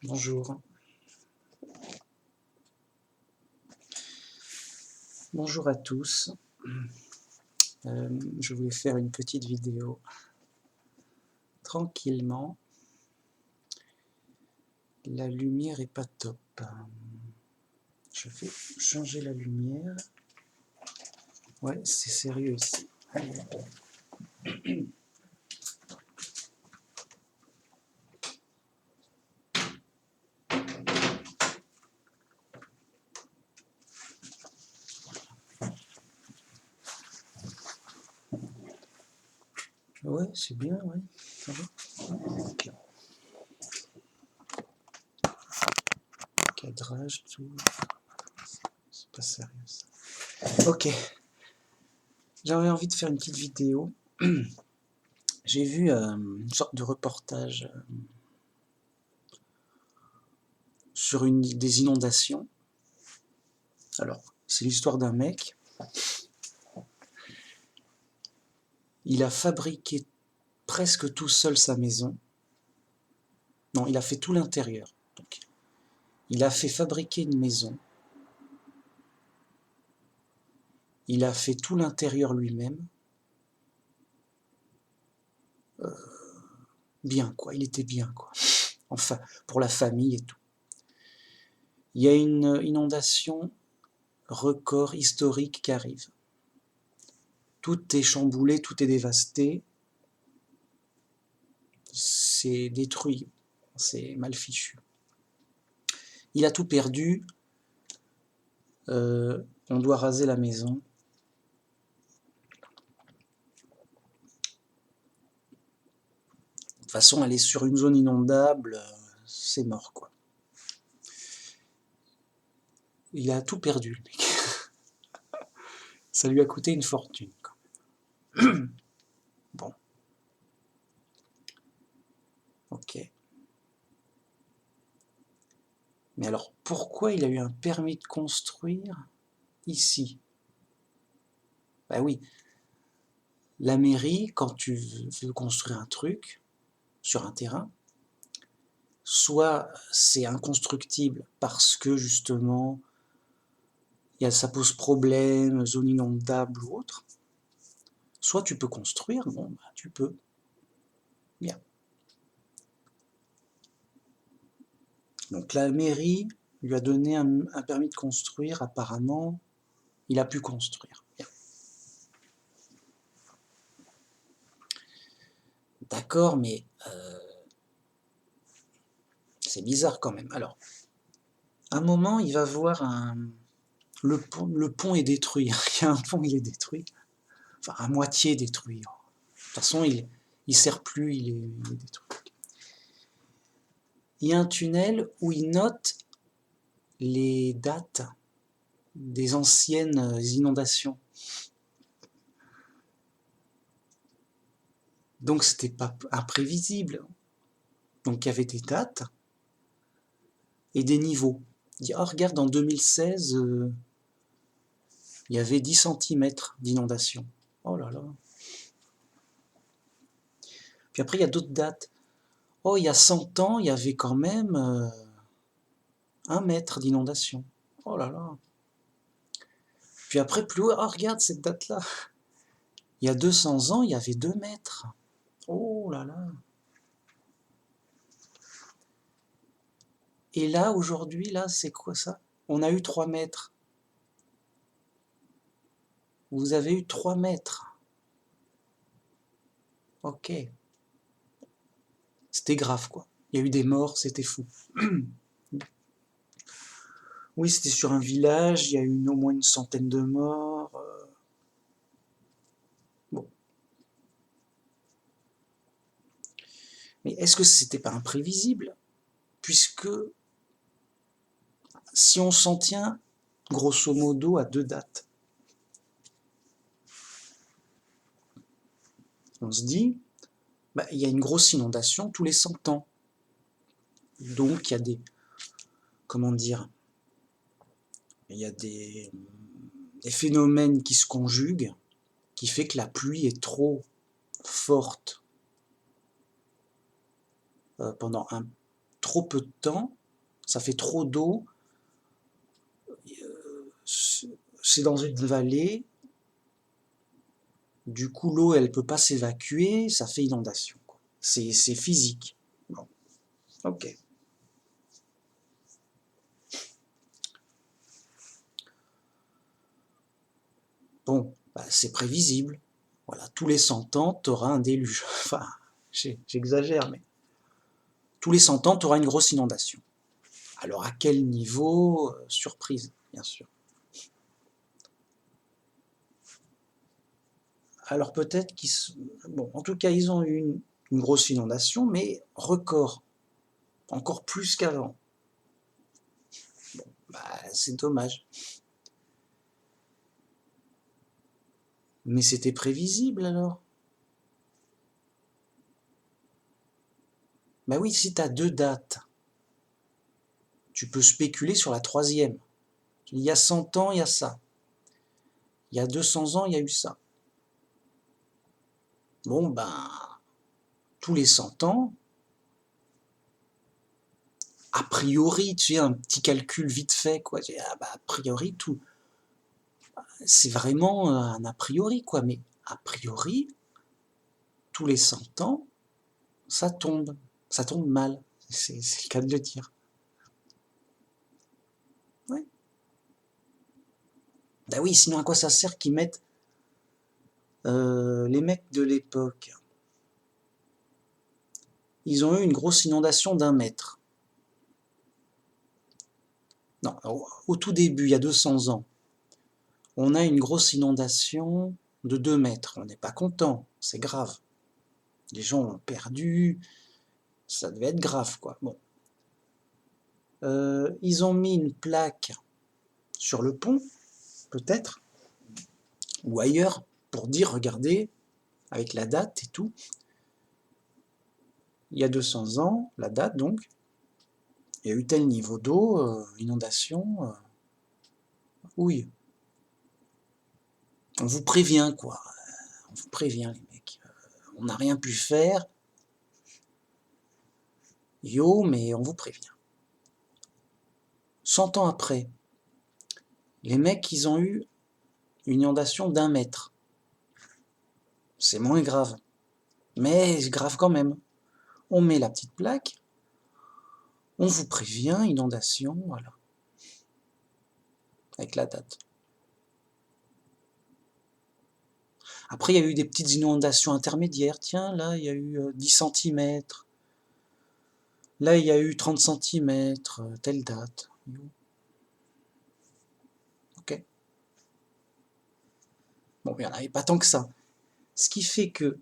Bonjour. Bonjour à tous. Je voulais faire une petite vidéo tranquillement. La lumière est pas top. Je vais changer la lumière. Ouais, c'est sérieux ici. Allez. Ouais, c'est bien, ouais. Ça va. Ok. Cadrage, tout. C'est pas sérieux ça. Ok. J'avais envie de faire une petite vidéo. J'ai vu une sorte de reportage sur des inondations. Alors, c'est l'histoire d'un mec. Il a fabriqué presque tout seul sa maison. Non, il a fait tout l'intérieur. Donc, il a fait fabriquer une maison. Il a fait tout l'intérieur lui-même. Bien, quoi. Il était bien, quoi. Enfin, pour la famille et tout. Il y a une inondation record historique qui arrive. Tout est chamboulé, tout est dévasté. C'est détruit. C'est mal fichu. Il a tout perdu. On doit raser la maison. De toute façon, elle est sur une zone inondable. C'est mort, quoi. Il a tout perdu, le mec. Ça lui a coûté une fortune, quoi. Bon. Ok. Mais alors, pourquoi il a eu un permis de construire ici? Bah oui, la mairie, quand tu veux construire un truc sur un terrain, soit c'est inconstructible parce que justement, ça pose problème, zone inondable ou autre, soit tu peux construire, bon, bah, tu peux. Bien. Donc la mairie lui a donné un permis de construire, apparemment, il a pu construire. Bien. D'accord, mais c'est bizarre quand même. Alors, à un moment, il va voir le pont est détruit. Il y a un pont, il est détruit. Enfin, à moitié détruit. De toute façon, il ne sert plus, il est détruit. Il y a un tunnel où il note les dates des anciennes inondations. Donc, c'était pas imprévisible. Donc, il y avait des dates et des niveaux. Il dit, oh, regarde, en 2016, il y avait 10 cm d'inondation. Oh là là. Puis après, il y a d'autres dates. Oh, il y a 100 ans, il y avait quand même 1 mètre d'inondation. Oh là là. Puis après, plus haut, oh, regarde cette date-là. Il y a 200 ans, il y avait 2 mètres. Oh là là. Et là, aujourd'hui, là, c'est quoi ça? On a eu 3 mètres. Vous avez eu 3 mètres. Ok. C'était grave, quoi. Il y a eu des morts, c'était fou. Oui, c'était sur un village, il y a eu au moins une centaine de morts. Bon. Mais est-ce que c'était pas imprévisible? Puisque si on s'en tient grosso modo à 2 dates, on se dit, bah, il y a une grosse inondation tous les 100 ans. Donc il y a des, comment dire, il y a des phénomènes qui se conjuguent, qui fait que la pluie est trop forte pendant trop peu de temps, ça fait trop d'eau, c'est dans une vallée, du coup l'eau elle peut pas s'évacuer, ça fait inondation. C'est physique. Bon, ok. Bon, bah, c'est prévisible. Voilà, tous les 100 ans, tu auras un déluge. Enfin, j'exagère, mais tous les 100 ans, tu auras une grosse inondation. Alors à quel niveau? Surprise, bien sûr. Alors peut-être qu'ils... Bon, en tout cas, ils ont eu une grosse inondation, mais record. Encore plus qu'avant. Bon, bah, c'est dommage. Mais c'était prévisible alors? Bah oui, si tu as 2 dates, tu peux spéculer sur la troisième. Il y a 100 ans, il y a ça. Il y a 200 ans, il y a eu ça. Bon, ben, tous les 100 ans, a priori, tu sais, un petit calcul vite fait, quoi. Ah bah, a priori, tout. C'est vraiment un a priori, quoi. Mais a priori, tous les 100 ans, ça tombe. Ça tombe mal. C'est le cas de le dire. Ouais. Bah oui, sinon à quoi ça sert qu'ils mettent les mecs de l'époque? Ils ont eu une grosse inondation d'1 mètre. Non, au tout début, il y a 200 ans, on a une grosse inondation de 2 mètres. On n'est pas content, c'est grave. Les gens ont perdu, ça devait être grave, quoi. Bon. Ils ont mis une plaque sur le pont, peut-être, ou ailleurs, pour dire, regardez, avec la date et tout, il y a 200 ans, la date donc, il y a eu tel niveau d'eau, inondation, oui. On vous prévient, quoi. On vous prévient, les mecs. On n'a rien pu faire. Yo, mais on vous prévient. 100 ans après, les mecs, ils ont eu une inondation d'1 mètre. C'est moins grave. Mais c'est grave quand même. On met la petite plaque, on vous prévient, inondation, voilà. Avec la date. Après, il y a eu des petites inondations intermédiaires. Tiens, là, il y a eu 10 cm. Là, il y a eu 30 cm, telle date. Ok. Bon, il n'y en avait pas tant que ça. Ce qui fait que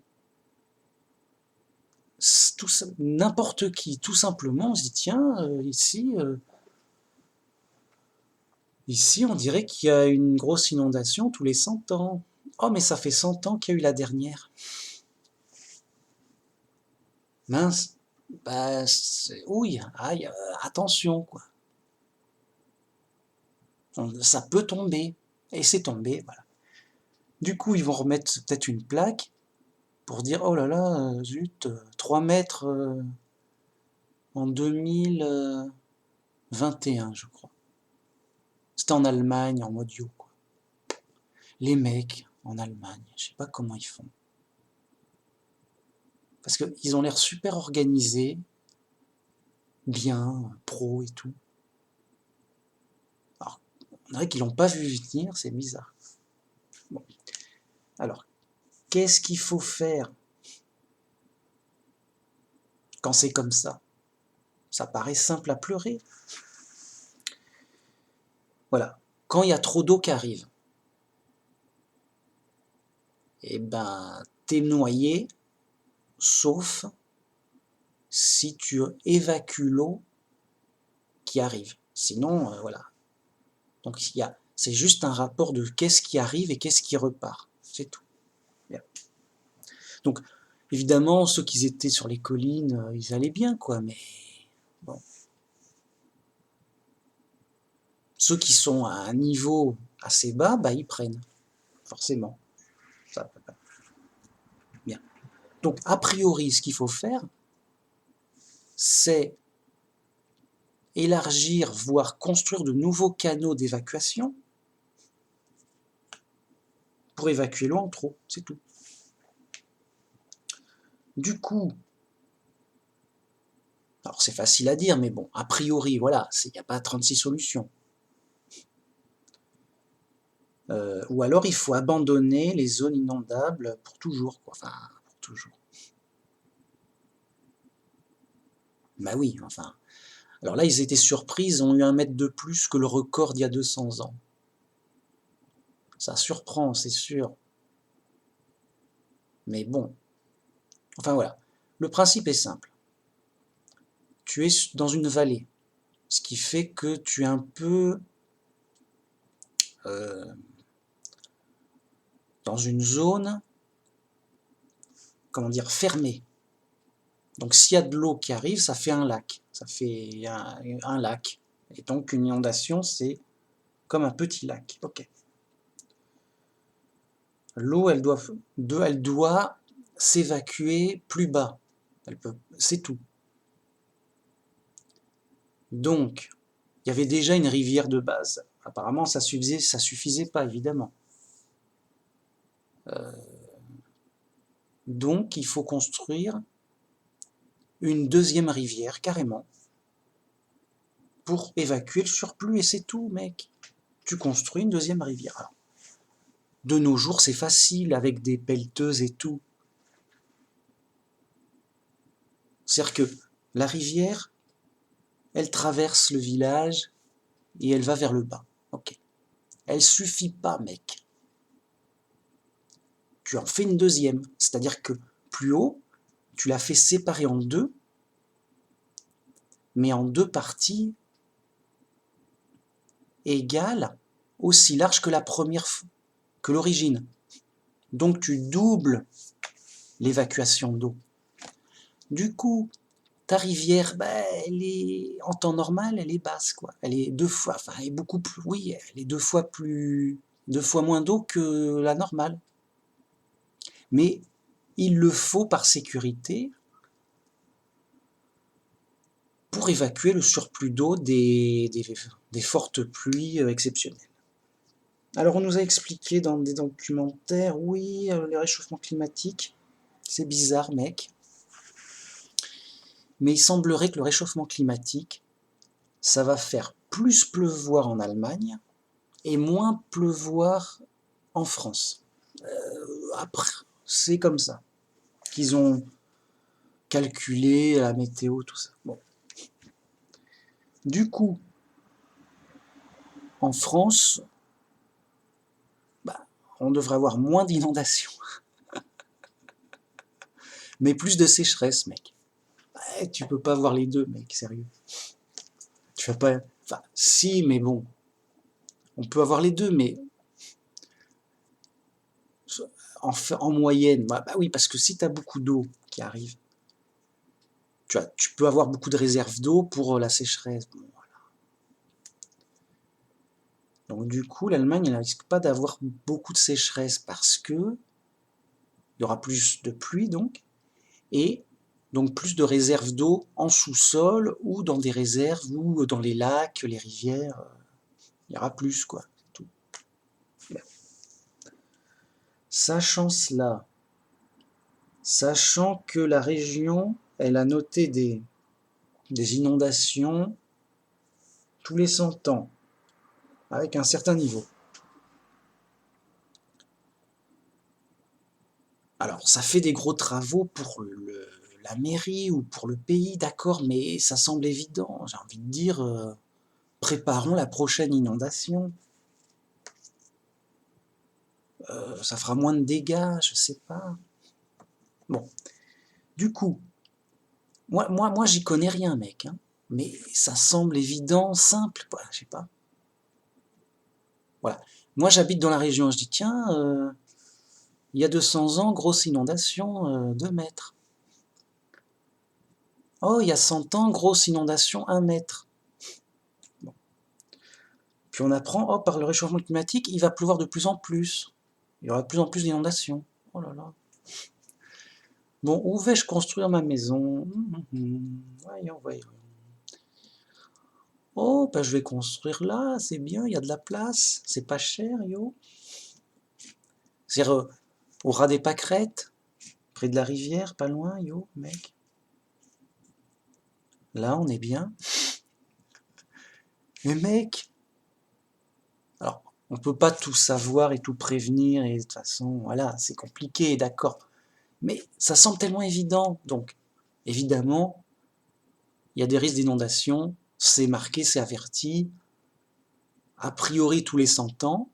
n'importe qui, tout simplement, on se dit, tiens, ici, on dirait qu'il y a une grosse inondation tous les 100 ans. Oh, mais ça fait 100 ans qu'il y a eu la dernière. Mince, bah, ouille, aïe, attention, quoi. Ça peut tomber, et c'est tombé, voilà. Du coup, ils vont remettre peut-être une plaque pour dire, oh là là, zut, 3 mètres en 2021, je crois. C'était en Allemagne, en audio, quoi. Les mecs, en Allemagne, je sais pas comment ils font. Parce qu'ils ont l'air super organisés, bien, pro et tout. Alors, on dirait qu'ils l'ont pas vu venir, c'est bizarre. Bon. Alors, qu'est-ce qu'il faut faire quand c'est comme ça? Ça paraît simple à pleurer. Voilà. Quand il y a trop d'eau qui arrive, eh ben, t'es noyé, sauf si tu évacues l'eau qui arrive. Sinon, voilà. Donc, c'est juste un rapport de qu'est-ce qui arrive et qu'est-ce qui repart. C'est tout. Bien. Donc, évidemment, ceux qui étaient sur les collines, ils allaient bien, quoi, mais bon. Ceux qui sont à un niveau assez bas, bah, ils prennent, forcément. Ça, bien. Donc, a priori, ce qu'il faut faire, c'est élargir, voire construire de nouveaux canaux d'évacuation pour évacuer l'eau en trop, c'est tout. Du coup, alors c'est facile à dire, mais bon, a priori, voilà, il n'y a pas 36 solutions. Ou alors il faut abandonner les zones inondables pour toujours, quoi. Enfin, pour toujours. Bah oui, enfin. Alors là, ils étaient surpris, ils ont eu 1 mètre de plus que le record d'il y a 200 ans. Ça surprend, c'est sûr. Mais bon. Enfin voilà. Le principe est simple. Tu es dans une vallée, ce qui fait que tu es un peu dans une zone, comment dire, fermée. Donc s'il y a de l'eau qui arrive, ça fait un lac. Ça fait un lac. Et donc une inondation, c'est comme un petit lac. Ok. L'eau, elle doit s'évacuer plus bas. C'est tout. Donc, il y avait déjà une rivière de base. Apparemment, ça suffisait pas, évidemment. Donc, il faut construire une deuxième rivière, carrément, pour évacuer le surplus, et c'est tout, mec. Tu construis une deuxième rivière. Alors, de nos jours, c'est facile, avec des pelleteuses et tout. C'est-à-dire que la rivière, elle traverse le village, et elle va vers le bas. Ok. Elle suffit pas, mec. Tu en fais une deuxième. C'est-à-dire que plus haut, tu l'as fait séparer en deux, mais en deux parties égales, aussi larges que que l'origine. Donc tu doubles l'évacuation d'eau. Du coup, ta rivière, elle est, en temps normal, elle est basse, quoi. Elle est elle est beaucoup plus, oui, elle est deux fois moins d'eau que la normale. Mais il le faut par sécurité pour évacuer le surplus d'eau des fortes pluies exceptionnelles. Alors on nous a expliqué dans des documentaires, oui, le réchauffement climatique, c'est bizarre, mec. Mais il semblerait que le réchauffement climatique, ça va faire plus pleuvoir en Allemagne et moins pleuvoir en France. Après, c'est comme ça qu'ils ont calculé la météo, tout ça. Bon. Du coup, en France, on devrait avoir moins d'inondations, mais plus de sécheresse, mec. Tu peux pas avoir les deux, mec, sérieux. Tu vas pas... Enfin, si, mais bon. On peut avoir les deux, mais en moyenne, oui, parce que si tu as beaucoup d'eau qui arrive, tu peux avoir beaucoup de réserves d'eau pour la sécheresse. Bon, voilà. Donc du coup, l'Allemagne, elle ne risque pas d'avoir beaucoup de sécheresse parce que il y aura plus de pluie, donc, et donc plus de réserves d'eau en sous-sol ou dans des réserves ou dans les lacs, les rivières. Il y aura plus, quoi. Tout. Sachant cela, sachant que la région, elle a noté des inondations tous les 100 ans, avec un certain niveau. Alors, ça fait des gros travaux pour la mairie ou pour le pays, d'accord, mais ça semble évident. J'ai envie de dire, préparons la prochaine inondation. Ça fera moins de dégâts, je sais pas. Bon, du coup, moi j'y connais rien, mec, hein, mais ça semble évident, simple, voilà, je sais pas. Voilà. Moi, j'habite dans la région, je dis, tiens, il y a 200 ans, grosse inondation, 2 mètres. Oh, il y a 100 ans, grosse inondation, 1 mètre. Bon. Puis on apprend, oh, par le réchauffement climatique, il va pleuvoir de plus en plus. Il y aura de plus en plus d'inondations. Oh là là. Bon, où vais-je construire ma maison? Voyons, voyons. Oh, bah je vais construire là, c'est bien, il y a de la place, c'est pas cher, yo. C'est au ras des pâquerettes, près de la rivière, pas loin, yo, mec. Là, on est bien. Mais mec, alors, on peut pas tout savoir et tout prévenir, et de toute façon, voilà, c'est compliqué, d'accord. Mais ça semble tellement évident, donc, évidemment, il y a des risques d'inondation, c'est marqué, c'est averti, a priori tous les 100 ans,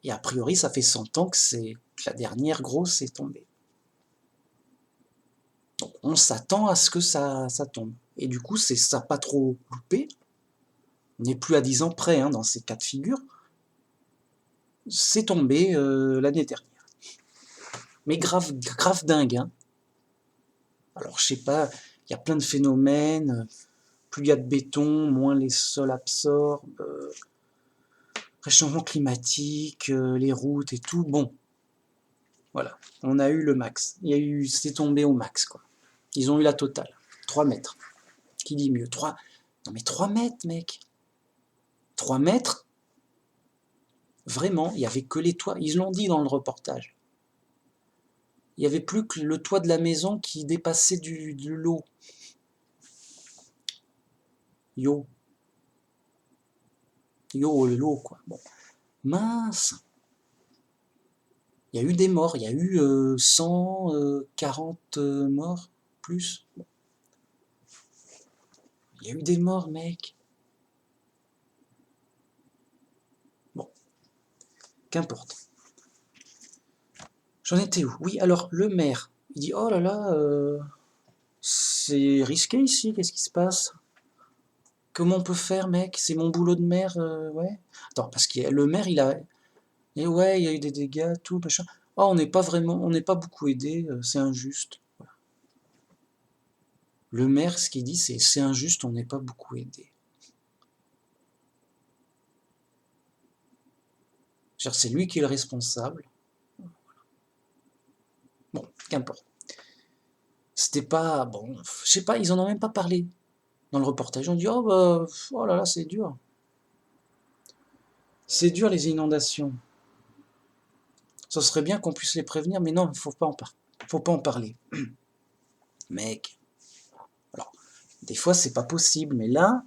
et a priori ça fait 100 ans que la dernière grosse est tombée. Donc on s'attend à ce que ça tombe. Et du coup, ça n'a pas trop loupé. On n'est plus à 10 ans près dans ces cas de figure. C'est tombé l'année dernière. Mais grave, grave dingue. Alors je sais pas, il y a plein de phénomènes. Plus il y a de béton, moins les sols absorbent. Réchauffement climatique, les routes et tout. Bon, voilà, on a eu le max. C'est tombé au max, quoi. Ils ont eu la totale. 3 mètres. Qui dit mieux 3... Non mais 3 mètres, mec. 3 mètres. Vraiment, il n'y avait que les toits. Ils l'ont dit dans le reportage. Il n'y avait plus que le toit de la maison qui dépassait de l'eau. Yo. Yo, l'eau, quoi. Bon. Mince. Il y a eu des morts. Il y a eu 140 morts. Plus. Bon. Il y a eu des morts, mec. Bon. Qu'importe. J'en étais où? Oui, alors, le maire, il dit, oh là là, c'est risqué ici, qu'est-ce qui se passe? Comment on peut faire, mec? C'est mon boulot de maire, ouais. Attends, parce que le maire, il a... Et ouais, il y a eu des dégâts, tout, machin. Oh, on n'est pas beaucoup aidé, c'est injuste. Voilà. Le maire, ce qu'il dit, c'est injuste, on n'est pas beaucoup aidé. C'est lui qui est le responsable. Bon, qu'importe. C'était pas... Bon, je sais pas, ils en ont même pas parlé dans le reportage. Ils ont dit, oh, bah, oh là là, c'est dur. C'est dur, les inondations. Ça serait bien qu'on puisse les prévenir, mais non, faut pas en parler. Mec. Alors, des fois, c'est pas possible, mais là...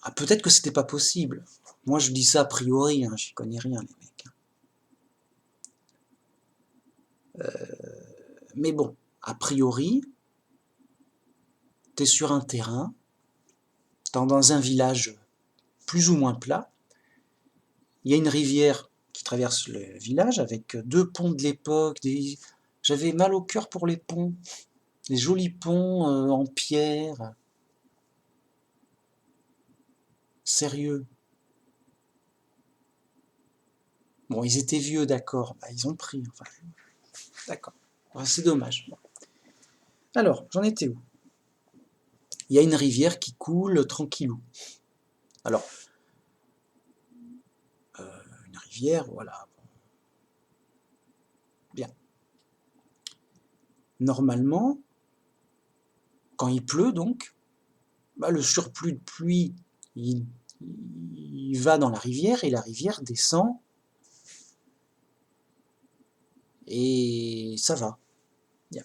Ah, peut-être que c'était pas possible. Moi, je dis ça a priori, j'y connais rien, les mecs. Mais bon, a priori, t'es sur un terrain, t'es dans un village plus ou moins plat, il y a une rivière qui traverse le village avec 2 ponts de l'époque. J'avais mal au cœur pour les ponts, des jolis ponts en pierre. Sérieux. Bon, ils étaient vieux, d'accord, bah, ils ont pris, enfin, d'accord. Enfin, c'est dommage. Bon. Alors, j'en étais où? Il y a une rivière qui coule tranquillou. Alors, une rivière, voilà. Bien. Normalement, quand il pleut donc, bah, le surplus de pluie, il va dans la rivière et la rivière descend et ça va. Bien.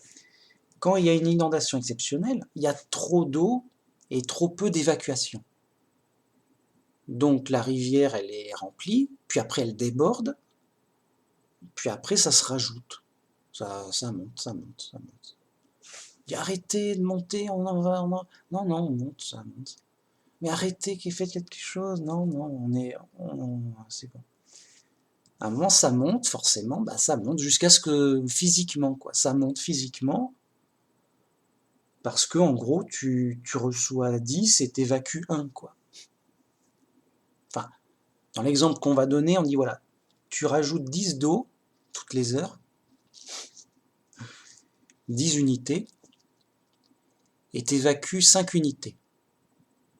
Quand il y a une inondation exceptionnelle, il y a trop d'eau et trop peu d'évacuation. Donc la rivière, elle est remplie, puis après elle déborde, puis après ça se rajoute. Ça monte, ça monte, ça monte. Arrêtez de monter, on en va, Non, non, on monte, ça monte. Mais arrêtez, faites quelque chose. Non, non, c'est bon. À un moment, ça monte, forcément, bah ça monte jusqu'à ce que physiquement, quoi, ça monte physiquement, parce que en gros, tu reçois 10 et t'évacues 1, quoi. Enfin, dans l'exemple qu'on va donner, on dit voilà, tu rajoutes 10 d'eau toutes les heures, 10 unités, et t'évacues 5 unités.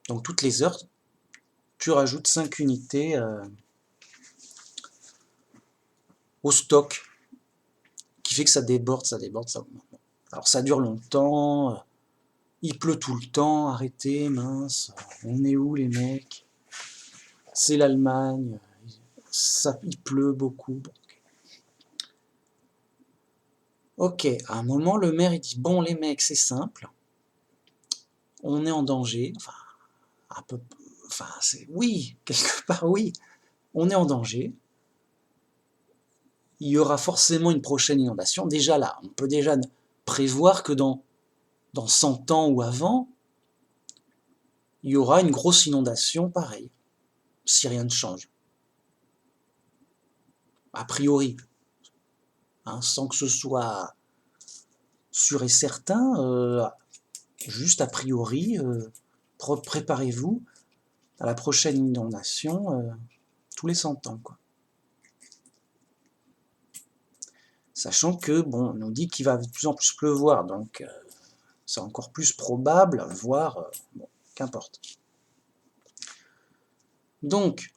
Donc toutes les heures, tu rajoutes 5 unités au stock, qui fait que ça déborde, ça déborde, ça. Alors ça dure longtemps, Il pleut tout le temps, arrêtez, mince, on est où les mecs? C'est l'Allemagne, il pleut beaucoup. Bon. Ok, à un moment, le maire il dit, bon les mecs, c'est simple, on est en danger, enfin, un peu, enfin, oui, quelque part oui, on est en danger, il y aura forcément une prochaine inondation. Déjà là, on peut déjà prévoir que dans 100 ans ou avant, il y aura une grosse inondation pareille, si rien ne change. A priori, hein, sans que ce soit sûr et certain, juste a priori, préparez-vous à la prochaine inondation tous les 100 ans, quoi. Sachant que, bon, on nous dit qu'il va de plus en plus pleuvoir, donc c'est encore plus probable, voire, bon, qu'importe. Donc,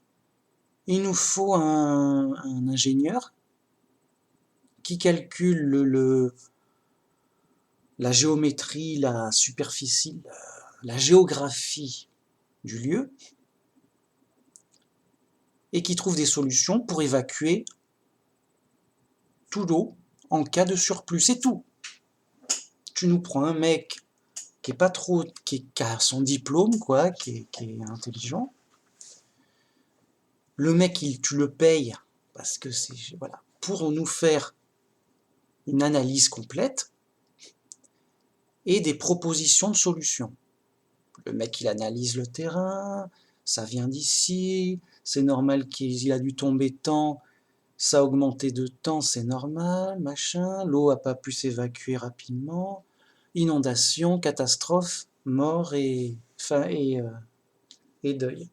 il nous faut un ingénieur qui calcule la géométrie, la superficie, la géographie du lieu, et qui trouve des solutions pour évacuer tout l'eau en cas de surplus. C'est tout. Tu nous prends un mec qui est pas trop, qui a son diplôme, quoi, qui est intelligent. Le mec, tu le payes parce que c'est, voilà, pour nous faire une analyse complète et des propositions de solutions. Le mec, il analyse le terrain, ça vient d'ici, c'est normal qu'il a dû tomber tant, ça a augmenté de temps, c'est normal, machin, l'eau n'a pas pu s'évacuer rapidement, inondation, catastrophe, mort et deuil,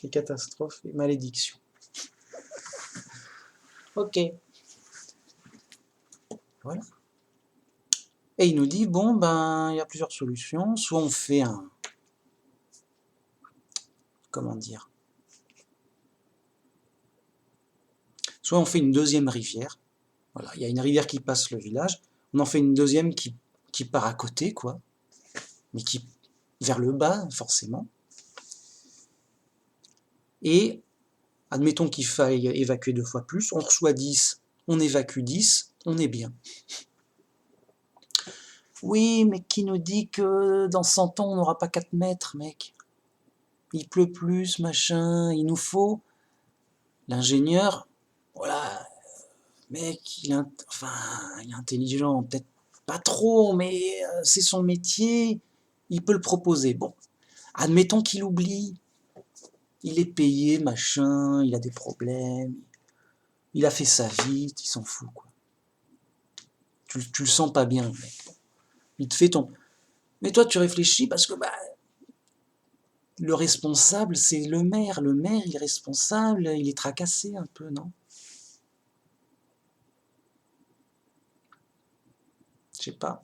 et catastrophe et malédiction. Ok. Voilà. Et il nous dit, bon, ben, il y a plusieurs solutions, soit on fait comment dire, soit on fait une deuxième rivière. Voilà, il y a une rivière qui passe le village, on en fait une deuxième qui part à côté, quoi, mais qui vers le bas, forcément. Et admettons qu'il faille évacuer 2 fois plus, on reçoit 10, on évacue 10, on est bien. Oui, mais qui nous dit que dans 100 ans, on n'aura pas 4 mètres, mec? Il pleut plus, machin, il nous faut. L'ingénieur, voilà, mec, il est intelligent, peut-être pas trop, mais c'est son métier, il peut le proposer. Bon, admettons qu'il oublie, il est payé, machin, il a des problèmes, il a fait sa vie, il s'en fout, quoi. Tu le sens pas bien, mec. Il te fait ton... Mais toi, tu réfléchis parce que bah, le responsable, c'est le maire. Le maire, il est responsable, il est tracassé un peu, non? Je sais pas.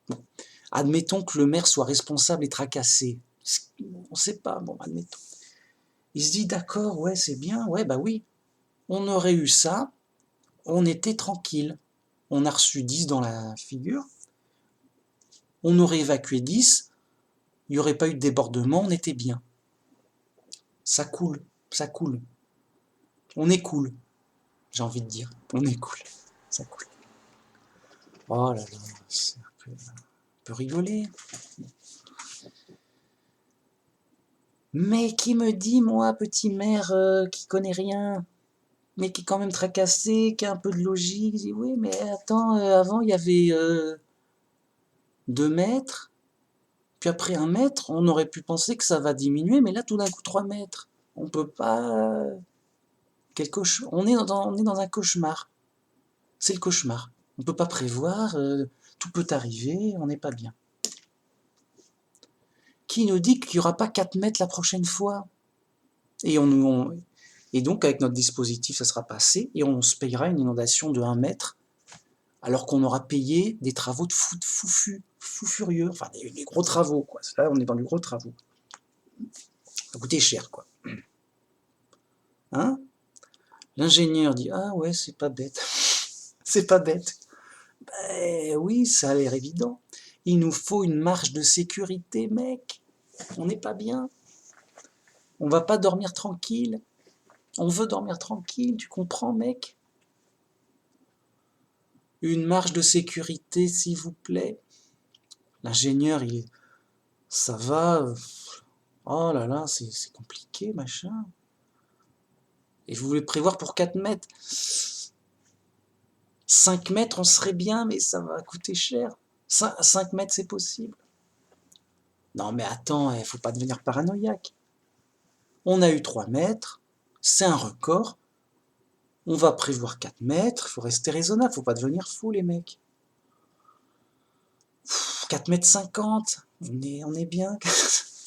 Bon. Admettons que le maire soit responsable et tracassé. On sait pas, bon, admettons. Il se dit, d'accord, ouais, c'est bien, ouais, bah oui. On aurait eu ça, on était tranquille. On a reçu 10 dans la figure. On aurait évacué 10, il n'y aurait pas eu de débordement, on était bien. Ça coule, ça coule. On est cool, j'ai envie de dire. On est cool, ça coule. Oh là là, c'est un peu rigoler. Mais qui me dit, moi, petit maire qui connaît rien, mais qui est quand même tracassé, qui a un peu de logique, dit oui, mais attends, avant il y avait 2 mètres, puis après 1 mètre, on aurait pu penser que ça va diminuer, mais là tout d'un coup 3 mètres. On peut pas. On est dans un cauchemar. C'est le cauchemar. On ne peut pas prévoir, tout peut arriver, on n'est pas bien. Qui nous dit qu'il n'y aura pas 4 mètres la prochaine fois? Et donc avec notre dispositif, ça sera passé, et on se payera une inondation de 1 mètre, alors qu'on aura payé des travaux de fou furieux, enfin des gros travaux, quoi. Là, on est dans du gros travaux. Ça va coûter cher, quoi. Hein? L'ingénieur dit, ah ouais, c'est pas bête. C'est pas bête. Eh oui, ça a l'air évident. Il nous faut une marge de sécurité, mec. On n'est pas bien. On va pas dormir tranquille. On veut dormir tranquille, tu comprends, mec? Une marge de sécurité, s'il vous plaît. L'ingénieur, ça va. Oh là là, c'est compliqué, machin. Et je voulais prévoir pour 4 mètres. 5 mètres, on serait bien, mais ça va coûter cher. 5 mètres, c'est possible. Non, mais attends, il faut pas devenir paranoïaque. On a eu 3 mètres, c'est un record. On va prévoir 4 mètres, il faut rester raisonnable, faut pas devenir fou, les mecs. 4 mètres 50, on est bien,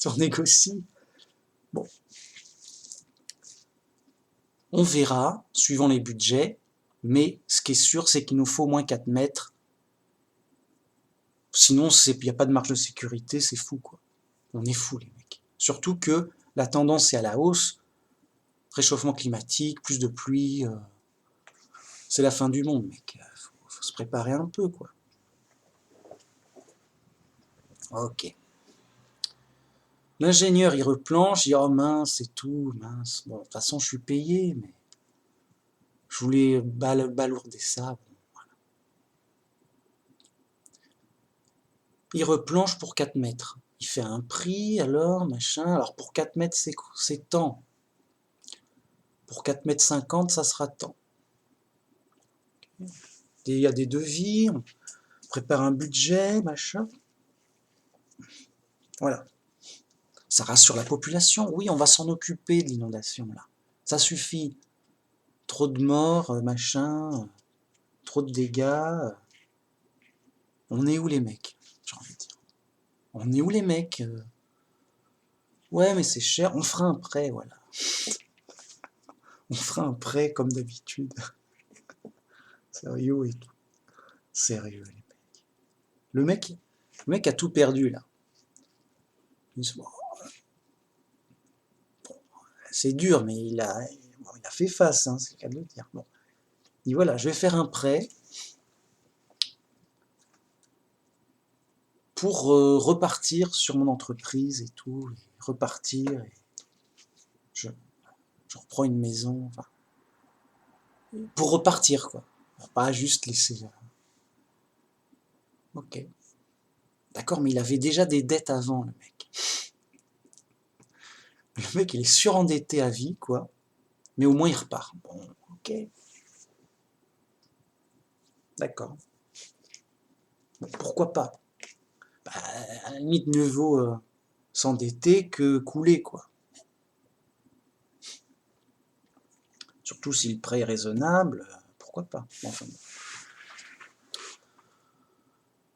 on négocie. Bon. On verra, suivant les budgets, mais ce qui est sûr, c'est qu'il nous faut au moins 4 mètres. Sinon, il n'y a pas de marge de sécurité, c'est fou, quoi. On est fou, les mecs. Surtout que la tendance est à la hausse. Réchauffement climatique, plus de pluie. C'est la fin du monde, mec. Faut se préparer un peu, quoi. Ok. L'ingénieur, il replanche, il dit « Oh mince, c'est tout, mince. Bon, de toute façon, je suis payé, mais je voulais balourder ça. » Bon, voilà. Il replanche pour 4 mètres. Il fait un prix, alors, machin. Alors, pour 4 mètres, c'est tant. Pour 4 mètres 50, ça sera tant. Il y a des devis, on prépare un budget, machin. Voilà. Ça rassure la population. Oui, on va s'en occuper de l'inondation, là. Ça suffit. Trop de morts, machin, trop de dégâts. On est où les mecs? J'ai envie de dire. On est où les mecs? Ouais, mais c'est cher. On fera un prêt, voilà. On fera un prêt comme d'habitude. Sérieux et tout. Sérieux, les mecs. Le mec a tout perdu, là. Bon, c'est dur, mais il a fait face, hein, c'est le cas de le dire. Bon. Il dit voilà, je vais faire un prêt pour repartir sur mon entreprise et tout, et repartir. Et je reprends une maison, enfin, pour repartir, quoi. Pas juste laisser. Ok. D'accord, mais il avait déjà des dettes avant, le mec. Le mec, il est surendetté à vie, quoi. Mais au moins, il repart. Bon, ok. D'accord. Bon, pourquoi pas? Bah, à la limite, mieux vaut s'endetter que couler, quoi. Surtout si le prêt est raisonnable, pourquoi pas? Enfin,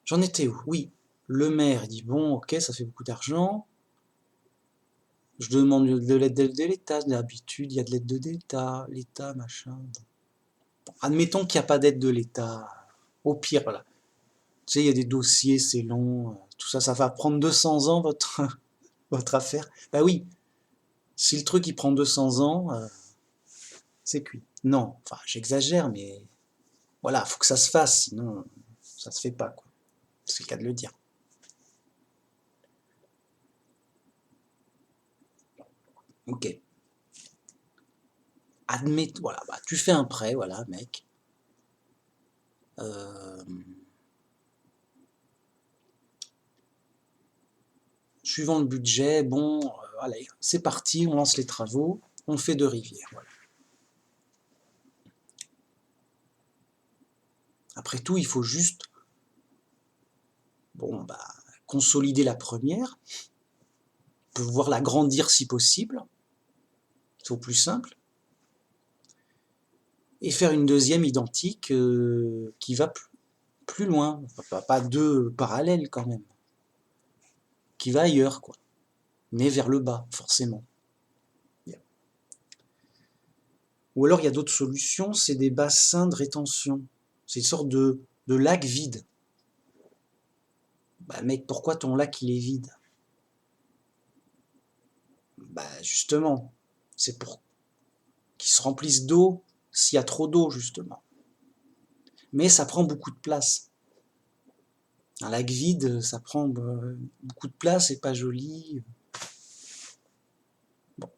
j'en étais où? Oui, le maire dit bon, ok, ça fait beaucoup d'argent. Je demande de l'aide de l'État. D'habitude, il y a de l'aide de l'État, machin. Bon, admettons qu'il n'y a pas d'aide de l'État. Au pire, voilà. Tu sais, il y a des dossiers, c'est long. Tout ça, ça va prendre 200 ans, votre affaire. Bah oui, si le truc il prend 200 ans, c'est cuit. Non, enfin, j'exagère, mais voilà, faut que ça se fasse, sinon ça se fait pas, quoi. C'est le cas de le dire. Ok. Admets, voilà, bah, tu fais un prêt, voilà, mec. Suivant le budget, bon, allez, c'est parti, on lance les travaux, on fait 2 rivières, voilà. Après tout, il faut juste, bon, bah, consolider la première, pouvoir l'agrandir si possible, c'est au plus simple, et faire une deuxième identique qui va plus loin, pas 2 parallèles quand même, qui va ailleurs, quoi, mais vers le bas, forcément. Ou alors il y a d'autres solutions, c'est des bassins de rétention, c'est une sorte de lac vide. Bah mec, pourquoi ton lac il est vide? Bah justement, c'est pour qu'il se remplisse d'eau s'il y a trop d'eau, justement. Mais ça prend beaucoup de place. Un lac vide, ça prend beaucoup de place, c'est pas joli. Bon,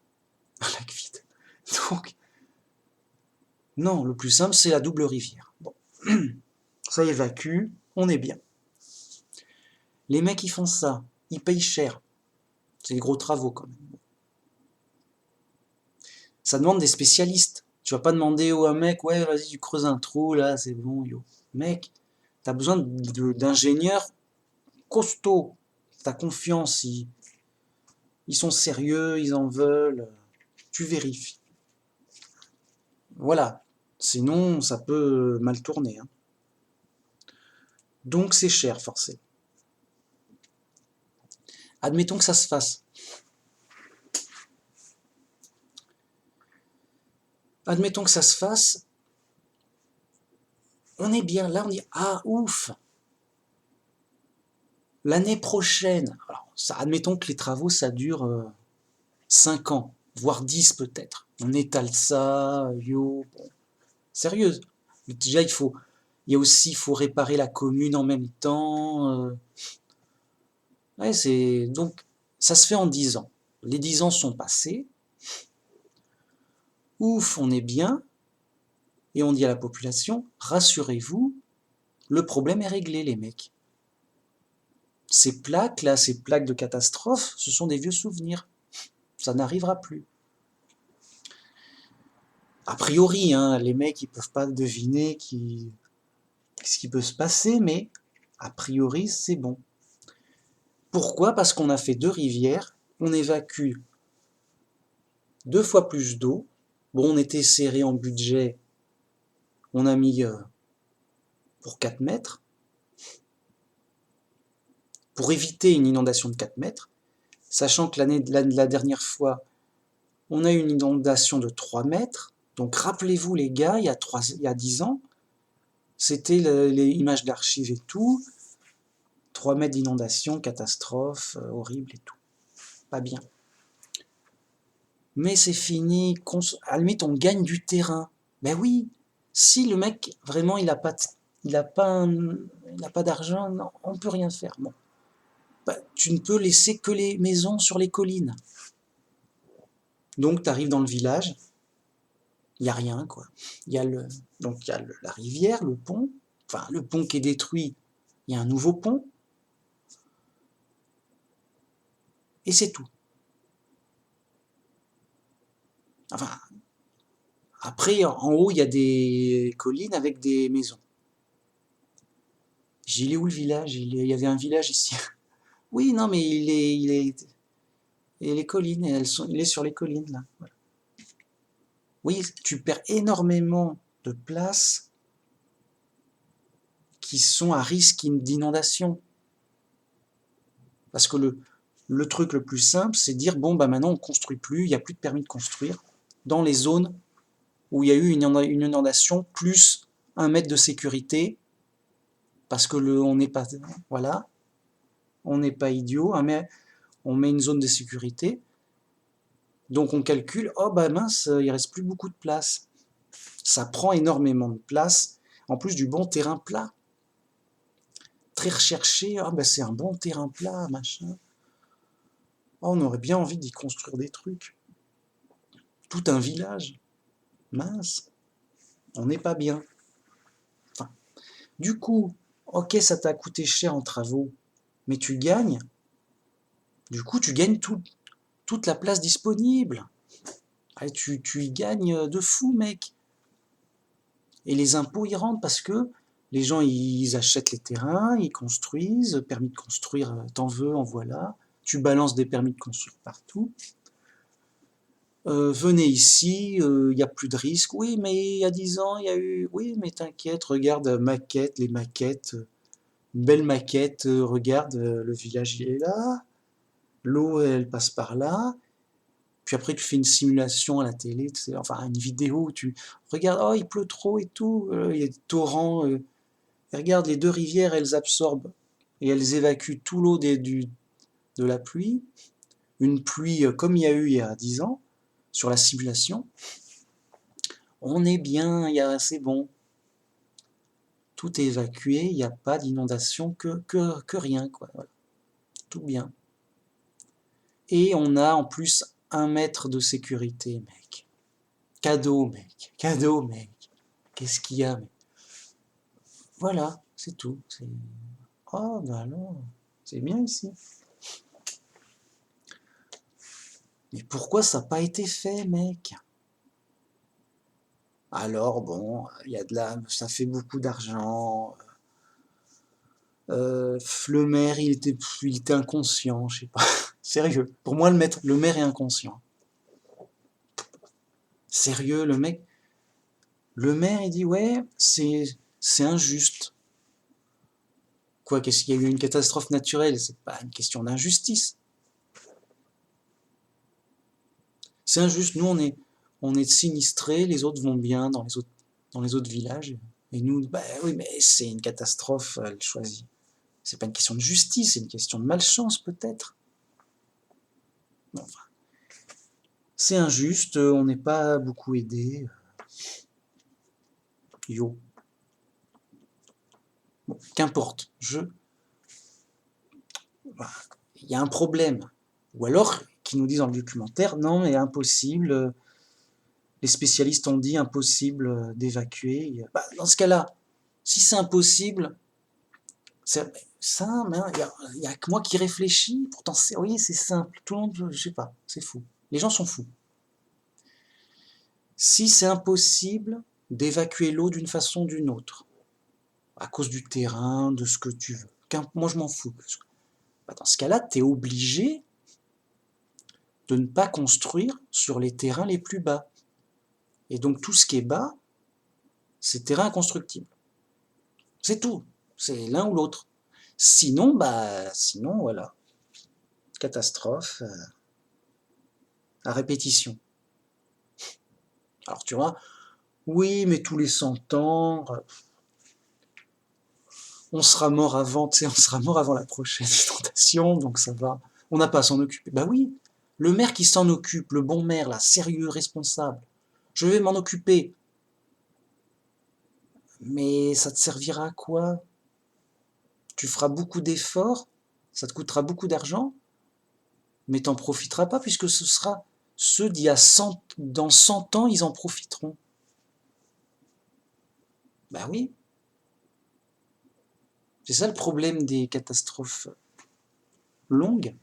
un lac vide. Donc, non, le plus simple, c'est la double rivière. Bon, ça évacue, on est bien. Les mecs qui font ça, ils payent cher. C'est des gros travaux quand même. Ça demande des spécialistes. Tu vas pas demander à un mec, ouais, vas-y, tu creuses un trou, là, c'est bon, yo. Mec, t'as besoin d'ingénieurs costauds. T'as confiance, ils sont sérieux, ils en veulent. Tu vérifies. Voilà. Sinon, ça peut mal tourner. Hein. Donc, c'est cher, forcément. Admettons que ça se fasse. Admettons que ça se fasse. On est bien là, on dit ah ouf. L'année prochaine, alors, ça, admettons que les travaux ça dure 5 ans, voire 10 peut-être. On étale ça, yo, bon. Sérieuse. Déjà il y a aussi, il faut réparer la commune en même temps. Ouais, donc ça se fait en 10 ans. Les 10 ans sont passés. Ouf, on est bien. Et on dit à la population, rassurez-vous, le problème est réglé, les mecs. Ces plaques, là, ces plaques de catastrophe, ce sont des vieux souvenirs. Ça n'arrivera plus. A priori, hein, les mecs, ils peuvent pas deviner ce qui peut se passer, mais a priori, c'est bon. Pourquoi? Parce qu'on a fait 2 rivières, on évacue 2 fois plus d'eau. Bon, on était serré en budget, on a mis pour 4 mètres, pour éviter une inondation de 4 mètres, sachant que la dernière fois, on a eu une inondation de 3 mètres. Donc rappelez-vous les gars, il y a 10 ans, c'était les images d'archives et tout, 3 mètres d'inondation, catastrophe, horrible et tout. Pas bien. Mais c'est fini, à la limite on gagne du terrain. Ben oui, si le mec, vraiment, il a pas d'argent, on peut rien faire. Bon. Ben, tu ne peux laisser que les maisons sur les collines. Donc tu arrives dans le village, il n'y a rien, quoi. Donc il y a la rivière, le pont, enfin le pont qui est détruit, il y a un nouveau pont, et c'est tout. Enfin, après, en haut, il y a des collines avec des maisons. Il est où le village? Il y avait un village ici. Oui, non, mais et les collines, il est sur les collines, là. Voilà. Oui, tu perds énormément de places qui sont à risque d'inondation. Parce que le truc le plus simple, c'est de dire, bon, bah maintenant, on ne construit plus, il n'y a plus de permis de construire dans les zones où il y a eu une inondation, plus 1 mètre de sécurité, parce que on n'est pas, voilà, on n'est pas idiot, on met une zone de sécurité, donc on calcule, oh bah mince, il reste plus beaucoup de place. Ça prend énormément de place, en plus du bon terrain plat. Très recherché, ah bah c'est un bon terrain plat, machin. Oh, on aurait bien envie d'y construire des trucs. Tout un village. Mince, on n'est pas bien. Enfin, du coup, ok, ça t'a coûté cher en travaux, mais tu gagnes. Du coup, tu gagnes toute la place disponible. Allez, tu y gagnes de fou, mec. Et les impôts, ils rentrent parce que les gens, ils achètent les terrains, ils construisent, permis de construire, t'en veux, en voilà. Tu balances des permis de construire partout. Venez ici, il n'y a plus de risque. Oui, mais il y a 10 ans, il y a eu... Oui, mais t'inquiète, regarde les maquettes, une belle maquette, regarde, le village, il est là, l'eau, elle passe par là. Puis après, tu fais une simulation à la télé, enfin une vidéo où tu regardes, oh, il pleut trop et tout, il y a des torrents. Et regarde, les 2 rivières, elles absorbent et elles évacuent tout l'eau de la pluie. Une pluie comme il y a eu il y a 10 ans, sur la simulation. On est bien, c'est bon. tout est évacué, il n'y a pas d'inondation, que rien, quoi. Voilà. Tout bien. Et on a en plus 1 mètre de sécurité, mec. Cadeau, mec. Cadeau, mec. Qu'est-ce qu'il y a, mec? Voilà, c'est tout. Oh, bah alors, c'est bien ici. Mais pourquoi ça n'a pas été fait, mec? Alors, bon, il y a ça fait beaucoup d'argent. Le maire, il était inconscient, je sais pas. Sérieux. Pour moi, le maire est inconscient. Sérieux, le maire, il dit, ouais, c'est injuste. Quoi, qu'est-ce qu'il y a eu une catastrophe naturelle? C'est pas une question d'injustice. C'est injuste. Nous, on est sinistrés, les autres vont bien dans les autres villages. Et nous, bah oui, mais c'est une catastrophe, elle choisit. C'est pas une question de justice, c'est une question de malchance, peut-être. Bon, enfin, c'est injuste, on n'est pas beaucoup aidé. Yo. Bon, qu'importe. Voilà. Il y a un problème. Ou alors, qui nous disent dans le documentaire, non, mais impossible. Les spécialistes ont dit impossible d'évacuer. Bah, dans ce cas-là, si c'est impossible, ça, il y a que moi qui réfléchis. Pourtant, oui, c'est simple. Tout le monde, je sais pas, c'est fou. Les gens sont fous. Si c'est impossible d'évacuer l'eau d'une façon ou d'une autre, à cause du terrain, de ce que tu veux, moi je m'en fous. Bah, dans ce cas-là, tu es obligé de ne pas construire sur les terrains les plus bas. Et donc tout ce qui est bas, c'est terrain inconstructible. C'est tout. C'est l'un ou l'autre. Sinon, voilà. Catastrophe à répétition. Alors tu vois, oui, mais tous les 100 ans, on sera mort avant, tu sais, on sera mort avant la prochaine inondation, donc ça va. On n'a pas à s'en occuper. Bah oui, le maire qui s'en occupe, le bon maire, là, sérieux, responsable, je vais m'en occuper. Mais ça te servira à quoi? Tu feras beaucoup d'efforts, ça te coûtera beaucoup d'argent, mais t'en profiteras pas puisque ce sera ceux dans 100 ans, ils en profiteront. Bah oui. C'est ça le problème des catastrophes longues.